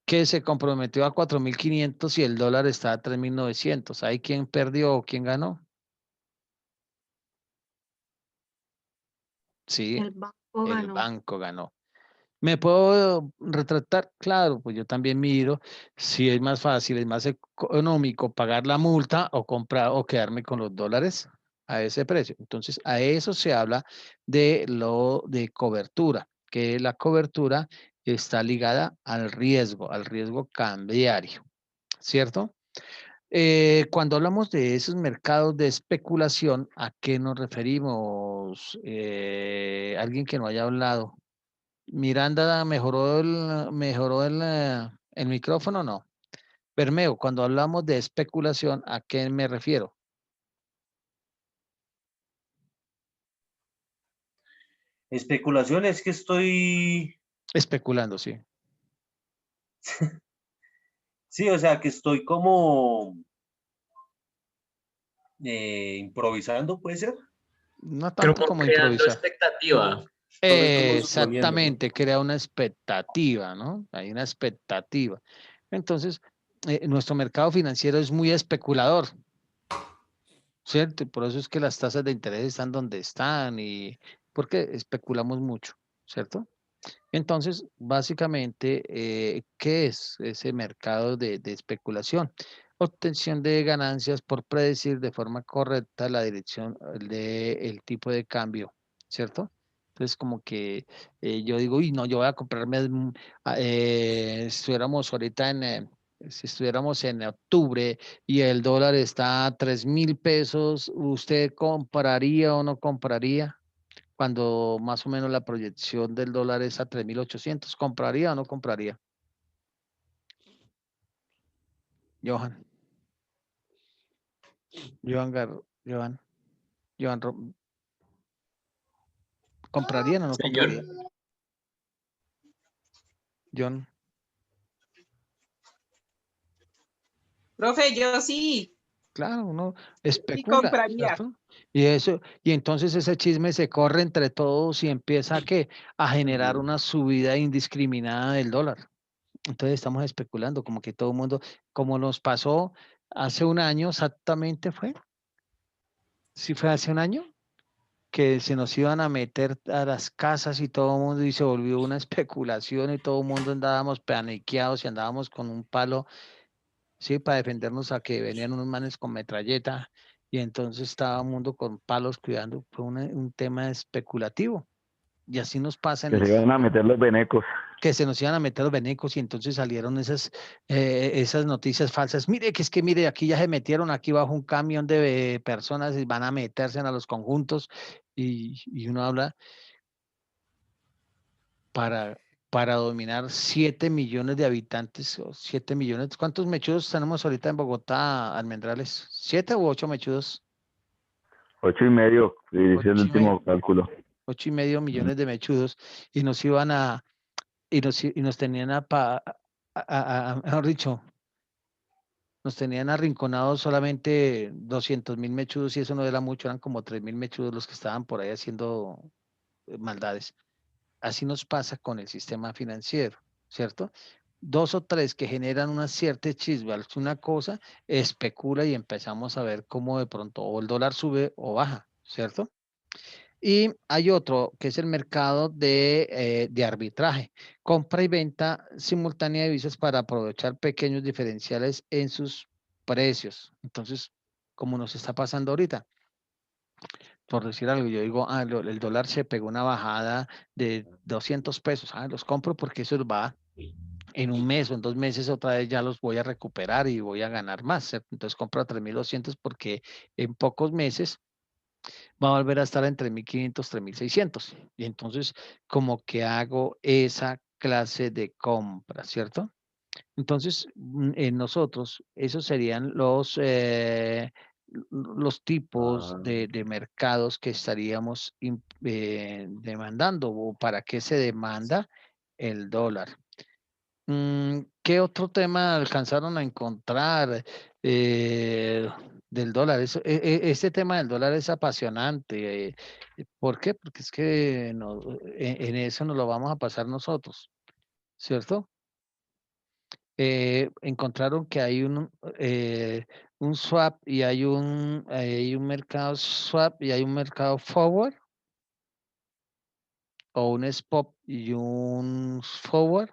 Que se comprometió a 4.500 y el dólar está a 3.900. ¿Hay quién perdió o quién ganó? Sí, El banco el ganó. banco ganó. ¿Me puedo retratar? Claro, pues yo también miro si es más fácil, es más económico pagar la multa o comprar o quedarme con los dólares a ese precio. Entonces, a eso se habla de lo de cobertura, que la cobertura está ligada al riesgo cambiario, ¿cierto? Cuando hablamos de esos mercados de especulación, ¿a qué nos referimos? Alguien que no haya hablado. Miranda, ¿mejoró el micrófono? No. Bermeo, cuando hablamos de especulación, ¿a qué me refiero? Especulación es que estoy, Especulando, sí. sí, o sea, que estoy como improvisando, ¿puede ser? No Creo tanto como como creando improvisar. expectativa. Estoy como suponiendo, ¿no? Exactamente, crea una expectativa, ¿no? Hay una expectativa. Entonces, nuestro mercado financiero es muy especulador, ¿cierto? Y por eso es que las tasas de interés están donde están y porque especulamos mucho, ¿cierto? Entonces, básicamente, ¿qué es ese mercado de especulación? Obtención de ganancias por predecir de forma correcta la dirección del tipo de cambio, ¿cierto? Entonces, como que yo digo, uy, no, yo voy a comprarme, estuviéramos ahorita si estuviéramos en octubre y el dólar está a 3.000 pesos, ¿usted compraría o no compraría? Cuando más o menos la proyección del dólar es a 3.800, ¿compraría o no compraría? Johan, Johan, Johan, ¿comprarían o no Señor. comprarían? John, Profe, yo sí, claro, uno sí especula, compraría. ¿cierto? Y eso, y entonces ese chisme se corre entre todos y empieza a generar una subida indiscriminada del dólar. Entonces estamos especulando, como que todo el mundo, como nos pasó hace un año exactamente fue, ¿sí fue hace un año? Que se nos iban a meter a las casas y todo el mundo y se volvió una especulación y todo el mundo andábamos paniqueados y andábamos con un palo, sí, para defendernos a que venían unos manes con metralleta y entonces estaba el mundo con palos cuidando, fue un tema especulativo y así nos pasa en Que el, se iban a meter los venecos. que se nos iban a meter los venecos y entonces salieron esas noticias falsas. Mire, que es que mire, aquí ya se metieron, aquí bajo un camión de personas y van a meterse a los conjuntos y uno habla para, para dominar 7 millones de habitantes o 7 millones. ¿Cuántos mechudos tenemos ahorita en Bogotá, Almendrales? ¿7 u 8 mechudos? 8,5, dice el 8,5, último cálculo. 8,5 millones de mechudos y nos iban y nos tenían mejor dicho, nos tenían arrinconados solamente 200.000 mechudos y eso no era mucho, eran como 3.000 mechudos los que estaban por ahí haciendo maldades. Así nos pasa con el sistema financiero, ¿cierto? Dos o tres que generan una cierta chispa, una cosa, especula y empezamos a ver cómo de pronto o el dólar sube o baja, ¿cierto? Y hay otro que es el mercado de arbitraje, compra y venta simultánea de divisas para aprovechar pequeños diferenciales en sus precios. Entonces, como nos está pasando ahorita, por decir algo, yo digo, el dólar se pegó una bajada de 200 pesos, los compro porque eso va en un mes o en 2 meses otra vez ya los voy a recuperar y voy a ganar más, ¿cierto? Entonces compro a 3.200 porque en pocos meses va a volver a estar en 3.500, 3.600. Y entonces como que hago esa clase de compra, ¿cierto? Entonces, en nosotros, esos serían los tipos de mercados que estaríamos demandando o para qué se demanda el dólar. ¿Qué otro tema alcanzaron a encontrar del dólar? Este tema del dólar es apasionante. ¿Por qué? Porque es que en eso nos lo vamos a pasar nosotros, ¿cierto? Encontraron que hay un swap y hay un mercado swap y hay un mercado forward o un spot y un forward.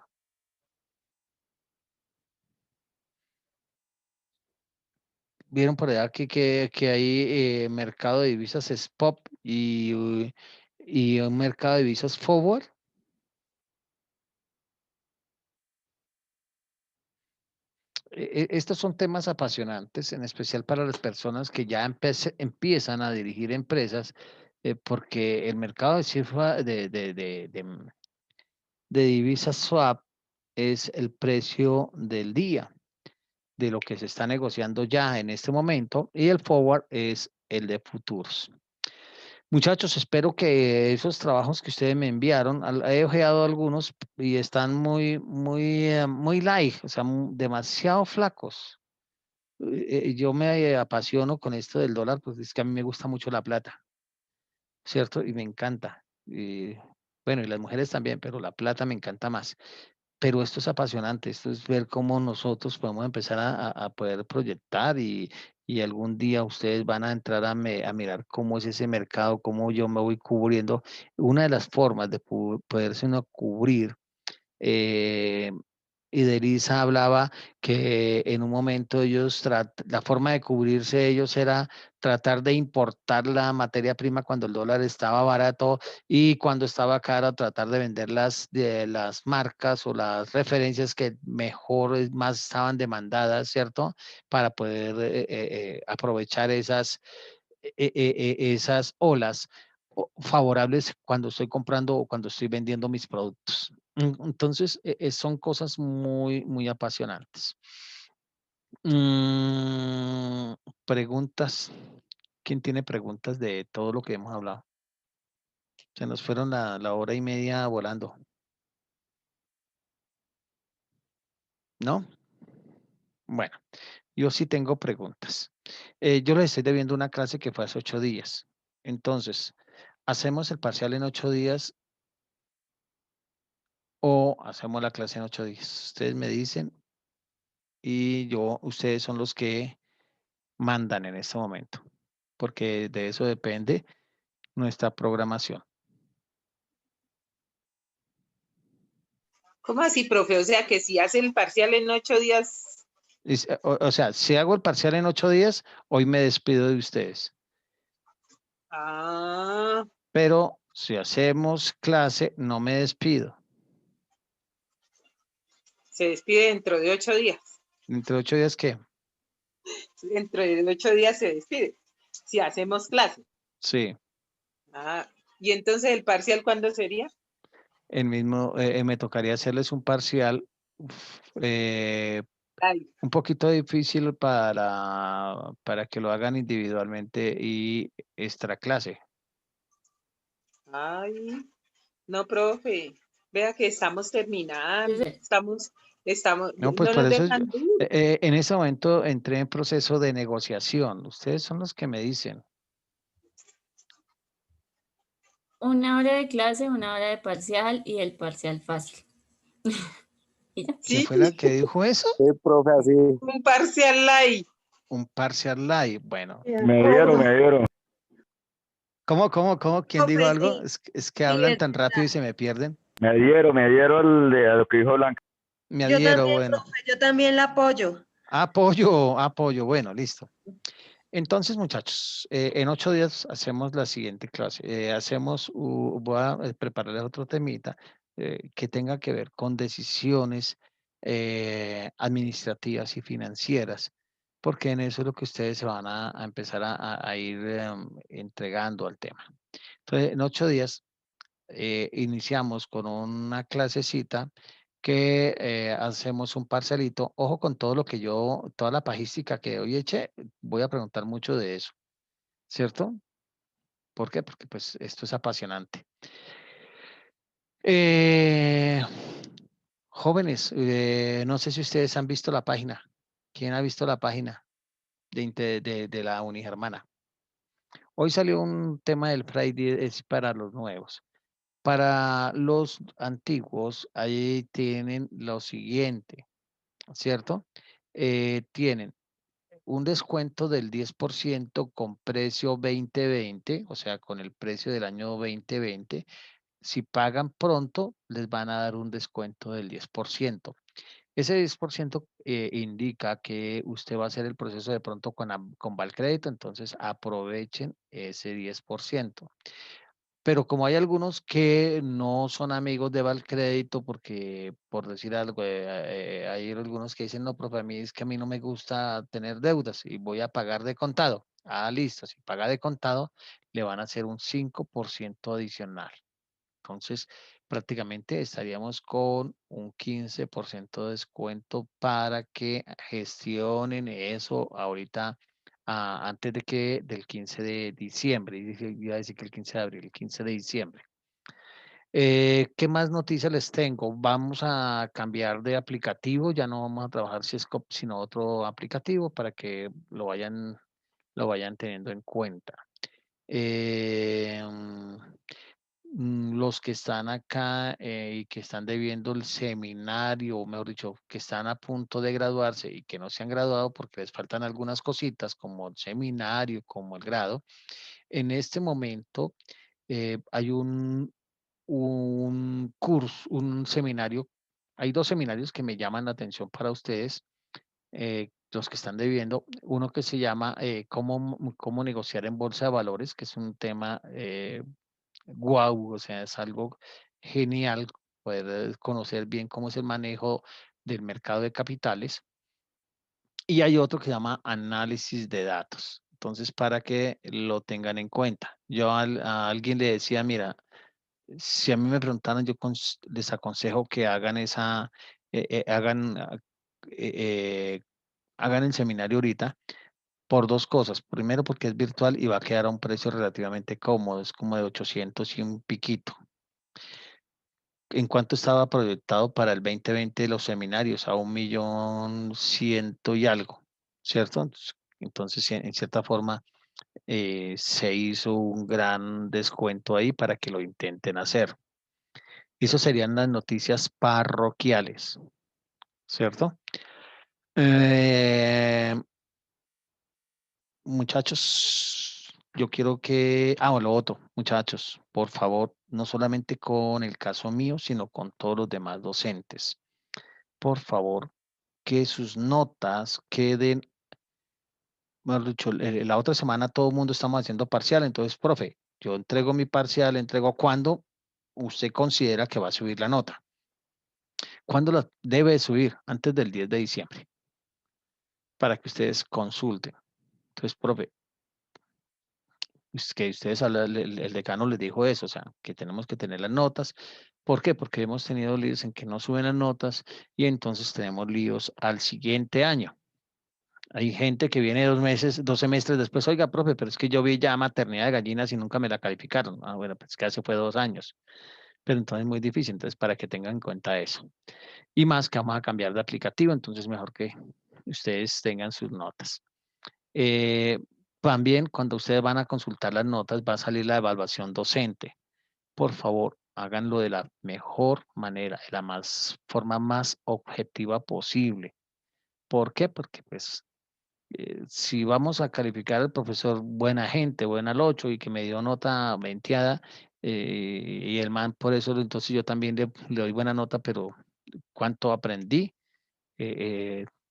Vieron por allá que hay mercado de divisas spot y un mercado de divisas forward. Estos son temas apasionantes, en especial para las personas que ya empiezan a dirigir empresas, porque el mercado de cifra de divisas swap es el precio del día de lo que se está negociando ya en este momento y el forward es el de futuros. Muchachos, espero que esos trabajos que ustedes me enviaron, he ojeado algunos y están muy light, o sea, demasiado flacos. Yo me apasiono con esto del dólar, pues es que a mí me gusta mucho la plata, ¿cierto? Y me encanta. Y, bueno, y las mujeres también, pero la plata me encanta más. Pero esto es apasionante, esto es ver cómo nosotros podemos empezar a poder proyectar y algún día ustedes van a entrar a mirar cómo es ese mercado, cómo yo me voy cubriendo. Una de las formas de poderse uno cubrir, eh, y Delisa hablaba que en un momento ellos, la forma de cubrirse ellos era tratar de importar la materia prima cuando el dólar estaba barato y cuando estaba caro tratar de vender de las marcas o las referencias que mejor, más estaban demandadas, ¿cierto? Para poder aprovechar esas olas favorables cuando estoy comprando o cuando estoy vendiendo mis productos. Entonces, son cosas muy apasionantes. Mm, preguntas. ¿Quién tiene preguntas de todo lo que hemos hablado? Se nos fueron la hora y media volando. ¿No? Bueno, yo sí tengo preguntas. Yo les estoy debiendo una clase que fue hace 8 días. Entonces, ¿hacemos el parcial en 8 días o hacemos la clase en 8 días? Ustedes me dicen y ustedes son los que mandan en este momento, porque de eso depende nuestra programación. ¿Cómo así, profe? O sea, que si hace el parcial en 8 días. O sea, si hago el parcial en 8 días, hoy me despido de ustedes. Ah, Pero si hacemos clase, no me despido. se despide dentro de 8 días. ¿Entre 8 días qué? Dentro de 8 días se despide. Si hacemos clase. Sí. Ah, y entonces el parcial, ¿cuándo sería? Me tocaría hacerles un parcial un poquito difícil para que lo hagan individualmente y extra clase. Ay, no, profe. Vea que estamos terminando. Estamos, No, pues no por nos eso dejan duro. en ese momento entré en proceso de negociación. Ustedes son los que me dicen. 1 hora de clase, 1 hora de parcial y el parcial fácil. ¿Y ya? ¿Quién fue la que dijo eso? Sí, profe, así. Un parcial light. Un parcial live. Bueno. Me dieron. ¿Cómo? ¿Quién dijo Profe, algo? sí. Es que Sí, hablan es tan rápido y verdad. se me pierden. Me dieron a lo que dijo Blanca. Me Yo adhiero, también, bueno. profe, yo también la apoyo. Apoyo. Bueno, listo. Entonces, muchachos, en 8 días hacemos la siguiente clase. Voy a prepararles otro temita que tenga que ver con decisiones administrativas y financieras, porque en eso es lo que ustedes se van a empezar a ir entregando al tema. Entonces, en 8 días iniciamos con una clasecita que hacemos un parcelito. Ojo con todo lo que toda la pajística que hoy eché, voy a preguntar mucho de eso, ¿cierto? ¿Por qué? Porque pues esto es apasionante. Eh, jóvenes, no sé si ustedes han visto la página. ¿Quién ha visto la página de la Unigermana? Hoy salió un tema del Friday, es para los nuevos. Para los antiguos, ahí tienen lo siguiente, ¿cierto? Tienen un descuento del 10% con precio 2020, o sea, con el precio del año 2020. Si pagan pronto, les van a dar un descuento del 10%. Ese 10% indica que usted va a hacer el proceso de pronto con Valcrédito, entonces aprovechen ese 10%. Pero como hay algunos que no son amigos de Valcrédito, porque por decir algo, hay algunos que dicen, no, profe, a mí es que a mí no me gusta tener deudas y voy a pagar de contado. Ah, listo, si paga de contado, le van a hacer un 5% adicional. Entonces, prácticamente estaríamos con un 15% de descuento para que gestionen eso ahorita antes del 15 de diciembre, y iba a decir que el 15 de abril, el 15 de diciembre. ¿Qué más noticias les tengo? Vamos a cambiar de aplicativo, ya no vamos a trabajar Syscope, sino otro aplicativo para que lo vayan teniendo en cuenta. Los que están acá y que están debiendo el seminario, o mejor dicho, que están a punto de graduarse y que no se han graduado porque les faltan algunas cositas como el seminario, como el grado, en este momento hay un curso, un seminario, hay dos seminarios que me llaman la atención para ustedes, los que están debiendo, uno que se llama cómo negociar en bolsa de valores, que es un tema guau, o sea, es algo genial poder conocer bien cómo es el manejo del mercado de capitales. Y hay otro que se llama análisis de datos. Entonces, para que lo tengan en cuenta. Yo a alguien le decía, mira, si a mí me preguntaran, yo les aconsejo que hagan hagan el seminario ahorita por dos cosas. Primero, porque es virtual y va a quedar a un precio relativamente cómodo, es como de 800 y un piquito. ¿En cuánto estaba proyectado para el 2020 los seminarios? A 1.100.000 y algo, ¿cierto? Entonces, en cierta forma, se hizo un gran descuento ahí para que lo intenten hacer. Eso serían las noticias parroquiales, ¿cierto? Muchachos, yo quiero que, lo otro, muchachos, por favor, no solamente con el caso mío, sino con todos los demás docentes. Por favor, que sus notas queden, mejor dicho, la otra semana todo el mundo estamos haciendo parcial, entonces, profe, yo entrego mi parcial, entrego cuando usted considera que va a subir la nota. ¿Cuándo la debe subir? Antes del 10 de diciembre, para que ustedes consulten. Entonces, profe, es que ustedes, el decano les dijo eso, o sea, que tenemos que tener las notas. ¿Por qué? Porque hemos tenido líos en que no suben las notas y entonces tenemos líos al siguiente año. Hay gente que viene 2 meses, 2 semestres después, oiga, profe, pero es que yo vi ya maternidad de gallinas y nunca me la calificaron. Bueno, pues que hace fue 2 años. Pero entonces es muy difícil, entonces para que tengan en cuenta eso. Y más que vamos a cambiar de aplicativo, entonces mejor que ustedes tengan sus notas. También cuando ustedes van a consultar las notas va a salir la evaluación docente. Por favor, háganlo de la mejor manera, de la forma más objetiva posible. ¿Por qué? Porque pues si vamos a calificar al profesor buena gente, buena al 8 y que me dio nota venteada, y el man por eso, entonces yo también le doy buena nota, pero ¿cuánto aprendí?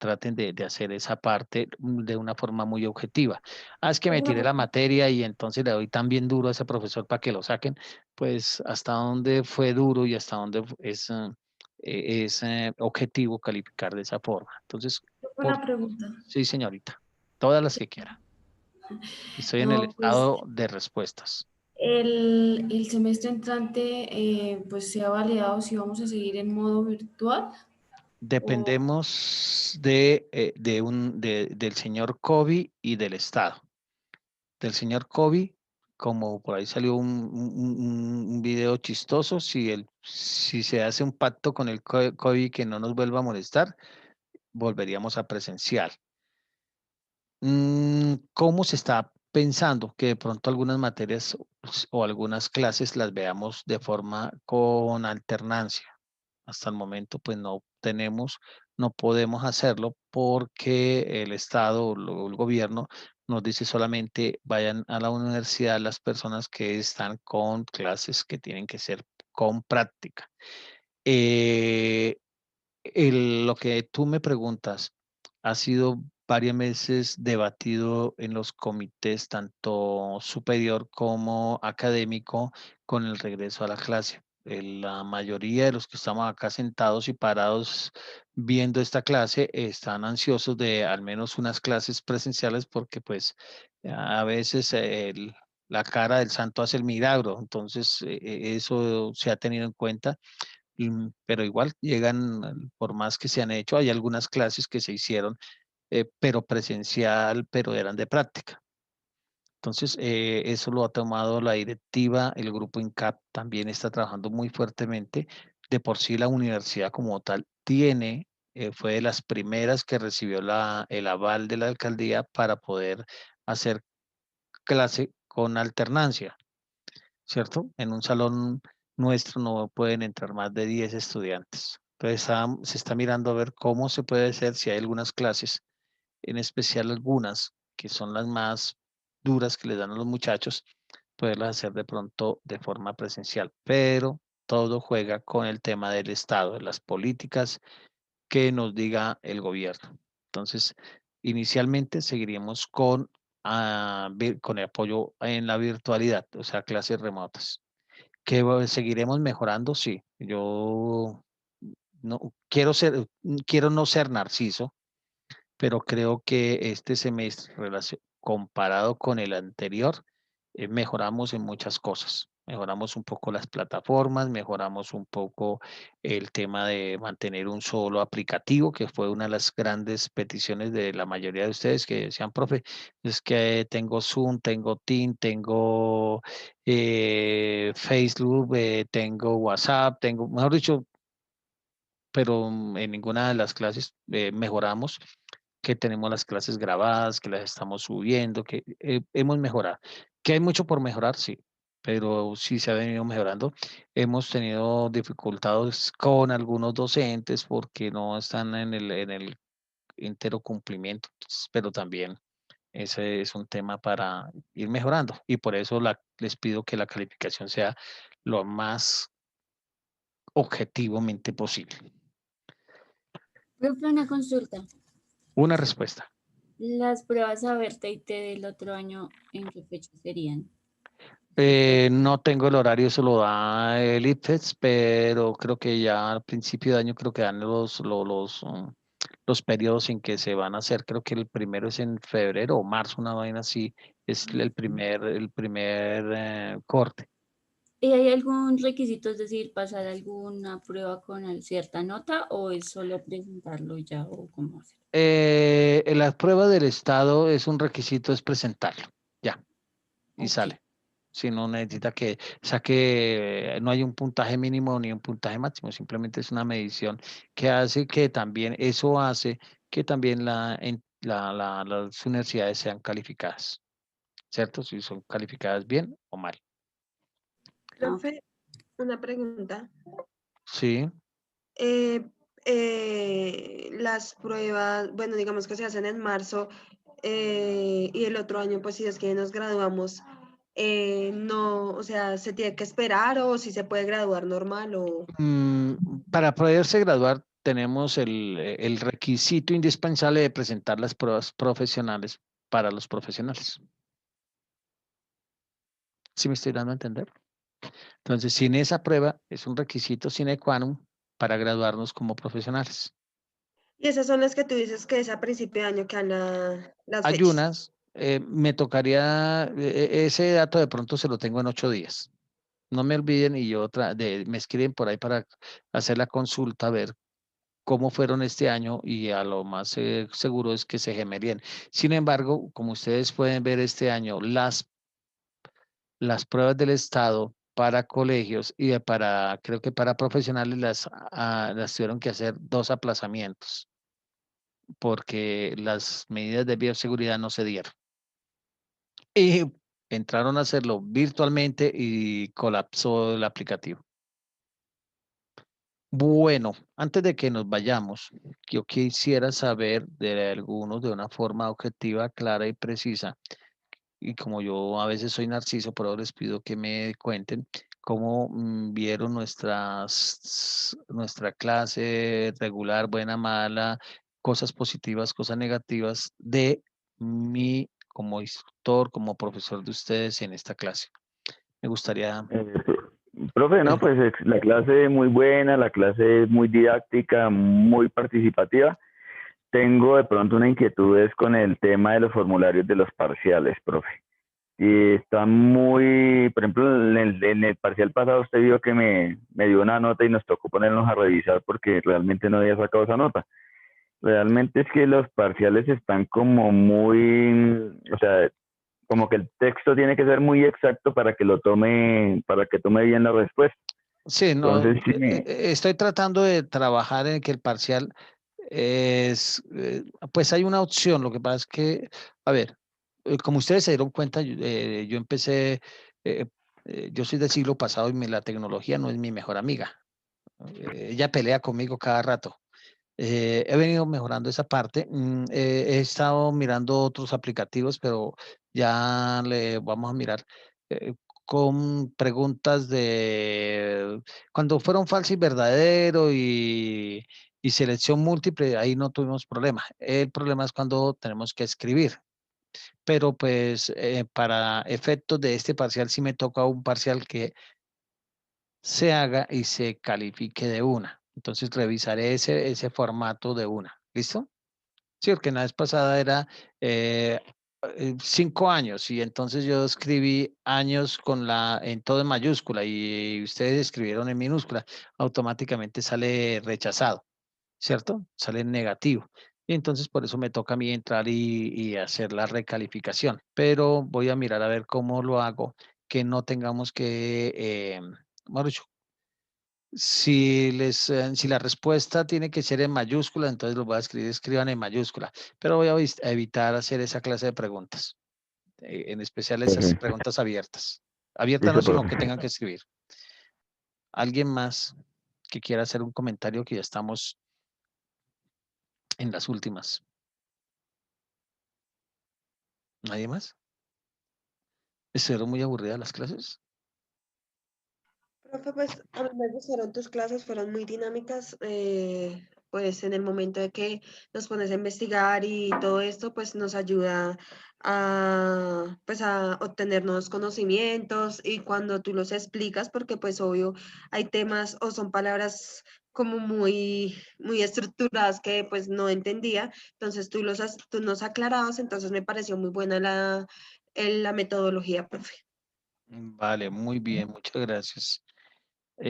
Traten de hacer esa parte de una forma muy objetiva. Es que me tiré la materia y entonces le doy tan bien duro a ese profesor para que lo saquen, pues hasta dónde fue duro y hasta dónde es objetivo calificar de esa forma. Entonces, Una pregunta. sí, señorita, todas las que quiera. Estoy en el No, pues estado de respuestas. el semestre entrante, pues se ha validado si vamos a seguir en modo virtual. Dependemos del señor Kobe y del Estado. Del señor Kobe, como por ahí salió un video chistoso, si se hace un pacto con el Kobe que no nos vuelva a molestar, volveríamos a presencial. ¿Cómo se está pensando que de pronto algunas materias o algunas clases las veamos de forma con alternancia? Hasta el momento, pues no podemos hacerlo porque el Estado o el gobierno nos dice solamente vayan a la universidad las personas que están con clases que tienen que ser con práctica. Eh, lo que tú me preguntas ha sido varias veces debatido en los comités, tanto superior como académico, con el regreso a la clase. La mayoría de los que estamos acá sentados y parados viendo esta clase están ansiosos de al menos unas clases presenciales porque pues a veces la cara del santo hace el milagro, entonces eso se ha tenido en cuenta, pero igual llegan, por más que se han hecho, hay algunas clases que se hicieron pero presencial, pero eran de práctica. Entonces, eso lo ha tomado la directiva, el grupo INCAP también está trabajando muy fuertemente. De por sí la universidad como tal tiene, fue de las primeras que recibió el aval de la alcaldía para poder hacer clase con alternancia, ¿cierto? En un salón nuestro no pueden entrar más de 10 estudiantes. Entonces, se está mirando a ver cómo se puede hacer, si hay algunas clases, en especial algunas que son las más duras que le dan a los muchachos, poderlas hacer de pronto de forma presencial. Pero todo juega con el tema del Estado, de las políticas que nos diga el gobierno. Entonces, inicialmente seguiríamos con el apoyo en la virtualidad, o sea, clases remotas. ¿Que seguiremos mejorando? Sí. Yo no quiero no ser narciso, pero creo que este semestre, comparado con el anterior, mejoramos en muchas cosas. Mejoramos un poco las plataformas, mejoramos un poco el tema de mantener un solo aplicativo, que fue una de las grandes peticiones de la mayoría de ustedes que decían, profe, es que tengo Zoom, tengo Team, tengo Facebook, tengo WhatsApp, tengo, mejor dicho, pero en ninguna de las clases mejoramos, que tenemos las clases grabadas, que las estamos subiendo, que hemos mejorado. Que hay mucho por mejorar, sí, pero sí se ha venido mejorando. Hemos tenido dificultades con algunos docentes porque no están en el entero cumplimiento, pero también ese es un tema para ir mejorando y por eso les pido que la calificación sea lo más objetivamente posible. Profe, una consulta. Una respuesta. Las pruebas ABERTE y T del otro año, ¿en qué fecha serían? No tengo el horario, eso lo da el IFES, pero creo que ya al principio de año creo que dan los periodos en que se van a hacer. Creo que el primero es en febrero o marzo, una vaina así, es el primer corte. ¿Y hay algún requisito, es decir, pasar alguna prueba con cierta nota o es solo presentarlo ya o cómo hacer? La prueba del estado es un requisito, es presentarlo, ya, y sale. Si no necesita que saque, no hay un puntaje mínimo ni un puntaje máximo, simplemente es una medición que hace que también, eso hace que también las universidades sean calificadas, ¿cierto? Si son calificadas bien o mal. Profe, una pregunta. Sí. Las pruebas, bueno, digamos que se hacen en marzo y el otro año, pues si es que nos graduamos, no, o sea, se tiene que esperar o si se puede graduar normal o... Para poderse graduar tenemos el requisito indispensable de presentar las pruebas profesionales para los profesionales. ¿Sí me estoy dando a entender? Entonces, sin esa prueba es un requisito sine qua non para graduarnos como profesionales. Y esas son las que tú dices que es a principio de año que dan las Hay fechas. unas, me tocaría, ese dato de pronto se lo tengo en 8 días. No me olviden y me escriben por ahí para hacer la consulta, a ver cómo fueron este año y a lo más seguro es que se gemerían. Sin embargo, como ustedes pueden ver este año, las pruebas del Estado para colegios y creo que para profesionales las tuvieron que hacer 2 aplazamientos porque las medidas de bioseguridad no se dieron. Y entraron a hacerlo virtualmente y colapsó el aplicativo. Bueno, antes de que nos vayamos, yo quisiera saber de algunos de una forma objetiva, clara y precisa, y como yo a veces soy narciso, pero les pido que me cuenten cómo vieron nuestra clase regular, buena, mala, cosas positivas, cosas negativas de mí como instructor, como profesor de ustedes en esta clase. Me gustaría... Profe, no, pues la clase muy buena, la clase es muy didáctica, muy participativa. Tengo de pronto una inquietud es con el tema de los formularios de los parciales, profe. Y están muy, por ejemplo, en el parcial pasado usted vio que me dio una nota y nos tocó ponernos a revisar porque realmente no había sacado esa nota. Realmente es que los parciales están como muy, o sea, como que el texto tiene que ser muy exacto para que para que tome bien la respuesta. Sí, no, Entonces, sí, estoy tratando de trabajar en que el parcial pues hay una opción, lo que pasa es que, a ver, como ustedes se dieron cuenta, yo empecé, eh, yo soy del siglo pasado y la tecnología no es mi mejor amiga. Ella pelea conmigo cada rato. He venido mejorando esa parte. He estado mirando otros aplicativos, pero ya le vamos a mirar eh, con preguntas de cuando fueron falso y verdadero y selección múltiple, ahí no tuvimos problema. El problema es cuando tenemos que escribir. Pero pues para efectos de este parcial sí me toca un parcial que se haga y se califique de una. Entonces revisaré ese formato de una. ¿Listo? Sí, porque la vez pasada era eh, 5 años y entonces yo escribí años en todo en mayúscula y ustedes escribieron en minúscula. Automáticamente sale rechazado, ¿cierto? Sale en negativo. Y entonces por eso me toca a mí entrar y hacer la recalificación. Pero voy a mirar a ver cómo lo hago, que no tengamos que, mejor dicho, si la respuesta tiene que ser en mayúscula, entonces lo voy a escribir, escriban en mayúscula, pero voy a evitar hacer esa clase de preguntas, en especial esas profe, preguntas abiertas. Abiertas no, listo, sino profe. que tengan que escribir. ¿Alguien más que quiera hacer un comentario que ya estamos en las últimas? ¿Nadie más? ¿Estuvieron muy aburridas las clases? Profe, pues a mí me gustaron tus clases, fueron muy dinámicas, pues en el momento de que nos pones a investigar y todo esto, pues nos ayuda pues a obtener nuevos conocimientos y cuando tú los explicas, porque pues obvio hay temas o son palabras como muy estructuradas que pues no entendía, entonces tú nos aclarabas, entonces me pareció muy buena la metodología, profe. Vale, muy bien, muchas gracias. A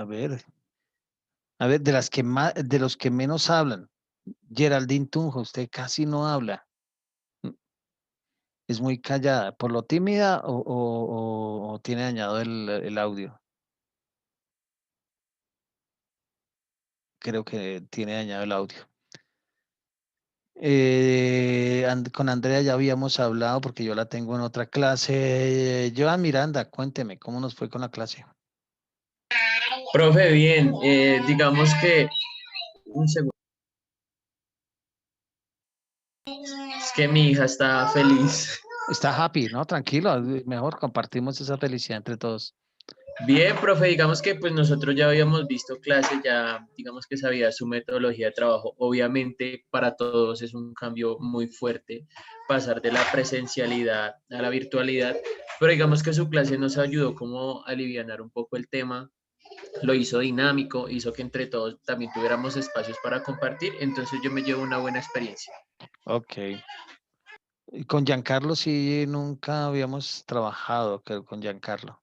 ver, de las que más, de los que menos hablan. Geraldine Tunjo, usted casi no habla. Es muy callada. ¿Por lo tímida o tiene dañado el audio? Creo que tiene dañado el audio. Con Andrea ya habíamos hablado porque yo la tengo en otra clase. Joan Miranda, cuénteme, ¿cómo nos fue con la clase? Profe, bien, digamos que, un segundo, es que mi hija está feliz. Está happy, ¿no? Tranquilo, mejor compartimos esa felicidad entre todos. Bien, profe, digamos que pues nosotros ya habíamos visto clase, ya digamos que sabía su metodología de trabajo. Obviamente para todos es un cambio muy fuerte pasar de la presencialidad a la virtualidad, pero digamos que su clase nos ayudó como a alivianar un poco el tema, lo hizo dinámico, hizo que entre todos también tuviéramos espacios para compartir, entonces yo me llevo una buena experiencia. Ok. Y con Giancarlo sí nunca habíamos trabajado, creo, con Giancarlo.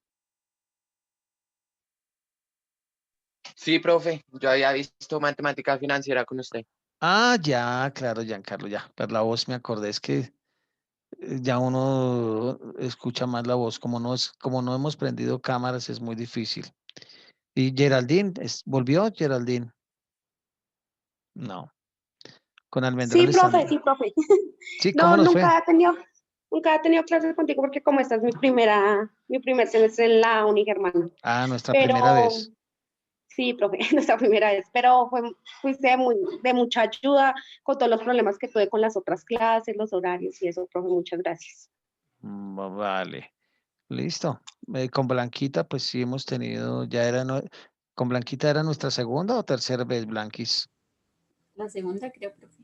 Sí, profe, yo había visto matemática financiera con usted. Ah, ya, claro, Giancarlo, ya. Pero la voz me acordé, es que ya uno escucha más la voz. Como no hemos prendido cámaras, es muy difícil. ¿Y Geraldine? ¿Volvió Geraldine? No. Con Sí, Almendral están. profe, sí, profe. Sí, ¿cómo No, nos fue? nunca he tenido clases contigo porque como esta es mi primer semestre en la uni, Germán. Ah, nuestra primera Pero vez. sí, profe, nuestra primera vez, pero fuiste de mucha ayuda con todos los problemas que tuve con las otras clases, los horarios y eso, profe, muchas gracias. Vale. Listo. Con Blanquita, pues sí hemos tenido, con Blanquita era nuestra segunda o tercera vez, Blanquis. La segunda, creo, profe.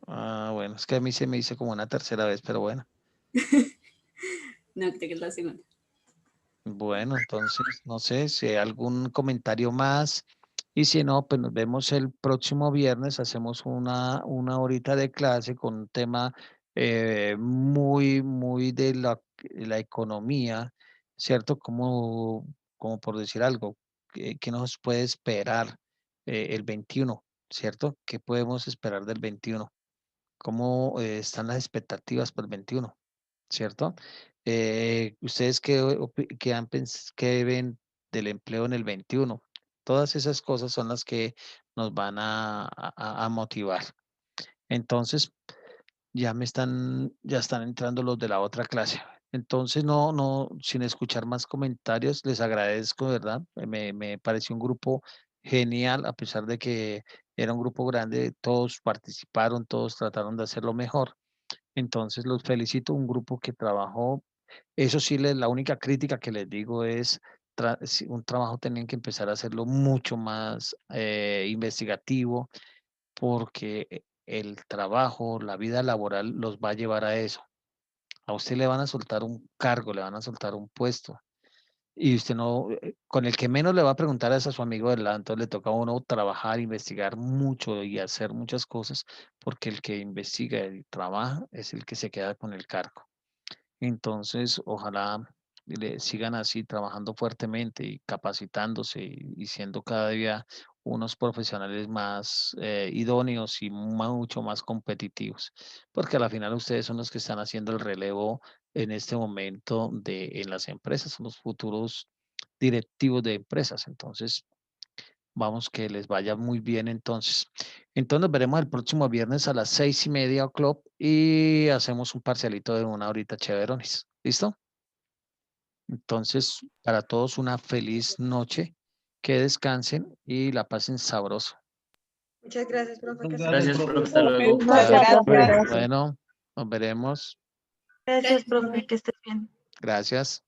Ah, bueno, es que a mí se me hizo como una tercera vez, pero bueno. No, creo que es la segunda. Bueno, entonces, no sé si hay algún comentario más. Y si no, pues nos vemos el próximo viernes. Hacemos una horita de clase con un tema muy de la economía, ¿cierto? Como por decir algo, ¿qué nos puede esperar el 21? ¿cierto? ¿Qué podemos esperar del 21? ¿Cómo están las expectativas para el 21? ¿Cierto? ¿Ustedes qué ven del empleo en el 21? Todas esas cosas son las que nos van a motivar. Entonces, ya están entrando los de la otra clase. Entonces, sin escuchar más comentarios, les agradezco, ¿verdad? Me pareció un grupo genial, a pesar de que era un grupo grande, todos participaron, todos trataron de hacerlo mejor. Entonces, los felicito, un grupo que trabajó. Eso sí, la única crítica que les digo es, si un trabajo tienen que empezar a hacerlo mucho más investigativo, porque el trabajo, la vida laboral los va a llevar a eso. A usted le van a soltar un cargo, le van a soltar un puesto. Y usted no, con el que menos le va a preguntar es a su amigo del lado, entonces le toca a uno trabajar, investigar mucho y hacer muchas cosas, porque el que investiga y trabaja es el que se queda con el cargo. Entonces, ojalá le sigan así trabajando fuertemente y capacitándose y siendo cada día unos profesionales más idóneos y mucho más competitivos, porque a la final ustedes son los que están haciendo el relevo en este momento en las empresas, son los futuros directivos de empresas. Entonces, vamos que les vaya muy bien entonces. Entonces nos veremos el próximo viernes a las 6:30 o'clock y hacemos un parcialito de 1 horita chéverones. ¿Listo? Entonces, para todos una feliz noche, que descansen y la pasen sabroso. Muchas gracias, profe. Que esté Gracias, bien. profe. Hasta luego. Muchas Gracias, gracias. profe. Bueno, nos veremos. Gracias, profe, que estés bien. Gracias.